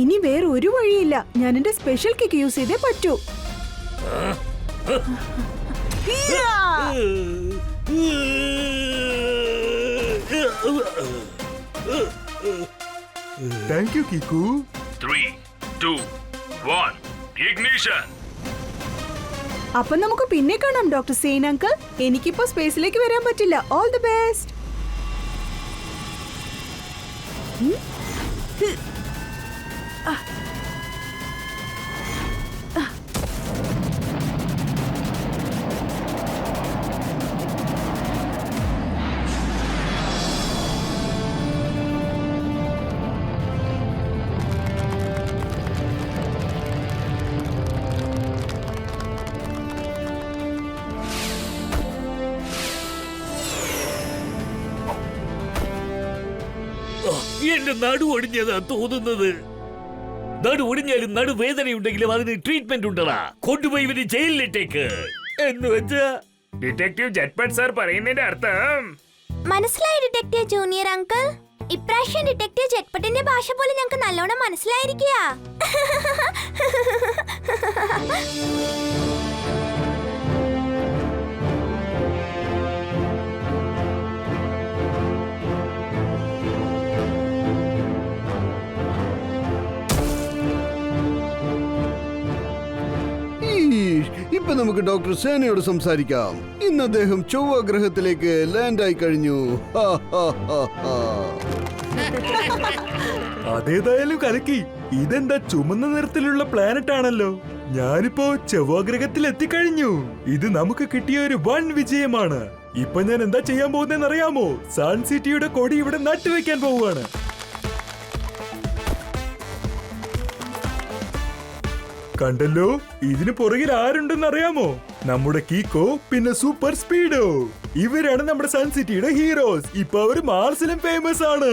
ഇനി വേറെ ഒരു വഴിയില്ല. ഞാൻ എന്റെ സ്പെഷ്യൽ കിക്ക് യൂസ് ചെയ്തേ പറ്റൂ. Thank you Kicko. 3, 2, 1. Ignition. അപ്പൊ നമുക്ക് പിന്നെ കാണാം ഡോക്ടർ സെയിൻ അങ്കിൾ. എനിക്കിപ്പോ സ്പേസിലേക്ക് വരാൻ പറ്റില്ല. All the best. എന്റെ നടു ഒടിഞ്ഞതാ തോന്നുന്നത്. നടു ഒടിഞ്ഞാലും നടുവേദനയുണ്ടെങ്കിലും അതിന് ട്രീറ്റ്മെന്റ് ഉണ്ടടാ. കൊണ്ടുപോയി ഇവര് ജയിലിലിട്ടേക്ക്. എന്ന് വെച്ചാ ഡിറ്റക്റ്റീവ് ജെറ്റ്പെറ്റ് സാർ പറയുന്നതിന്റെ അർത്ഥം മനസ്സിലായി ഡിറ്റക്റ്റീവ് ജൂനിയർ അങ്കിൾ. ഇപ്രാവശ്യം ഡിറ്റക്റ്റീവ് ജെറ്റ്പട്ടിന്റെ ഭാഷ പോലെ ഞങ്ങൾക്ക് നല്ലോണം മനസ്സിലായിരിക്കുക. ഇപ്പൊ നമുക്ക് ഡോക്ടർ സേനയോട് സംസാരിക്കാം. ഇന്ന് അദ്ദേഹം ചൊവ്വ ഗ്രഹത്തിലേക്ക് ലാൻഡ് ആയി കഴിഞ്ഞു. അതേതായാലും കലക്കി. ഇതെന്താ ചുമന്ന നിറത്തിലുള്ള പ്ലാനറ്റ് ആണല്ലോ. ഞാനിപ്പോ ചൊവ്വാഗ്രഹത്തിൽ എത്തിക്കഴിഞ്ഞു. ഇത് നമുക്ക് കിട്ടിയ ഒരു വൻ വിജയമാണ്. ഇപ്പൊ ഞാൻ എന്താ ചെയ്യാൻ പോകുന്നതെന്ന് അറിയാമോ? സൺ സിറ്റിയുടെ കൊടി ഇവിടെ നട്ടുവെക്കാൻ പോവുകയാണ്. കണ്ടല്ലോ, ഇതിന് പുറകിൽ ആരുണ്ടെന്ന് അറിയാമോ? നമ്മുടെ കീക്കോ, പിന്നെ സൂപ്പർ സ്പീഡോ. ഇവരാണ് നമ്മുടെ സൺ സിറ്റിയുടെ ഹീറോസ്. ഇപ്പൊ അവര് മാർസിലും ഫേമസ് ആണ്.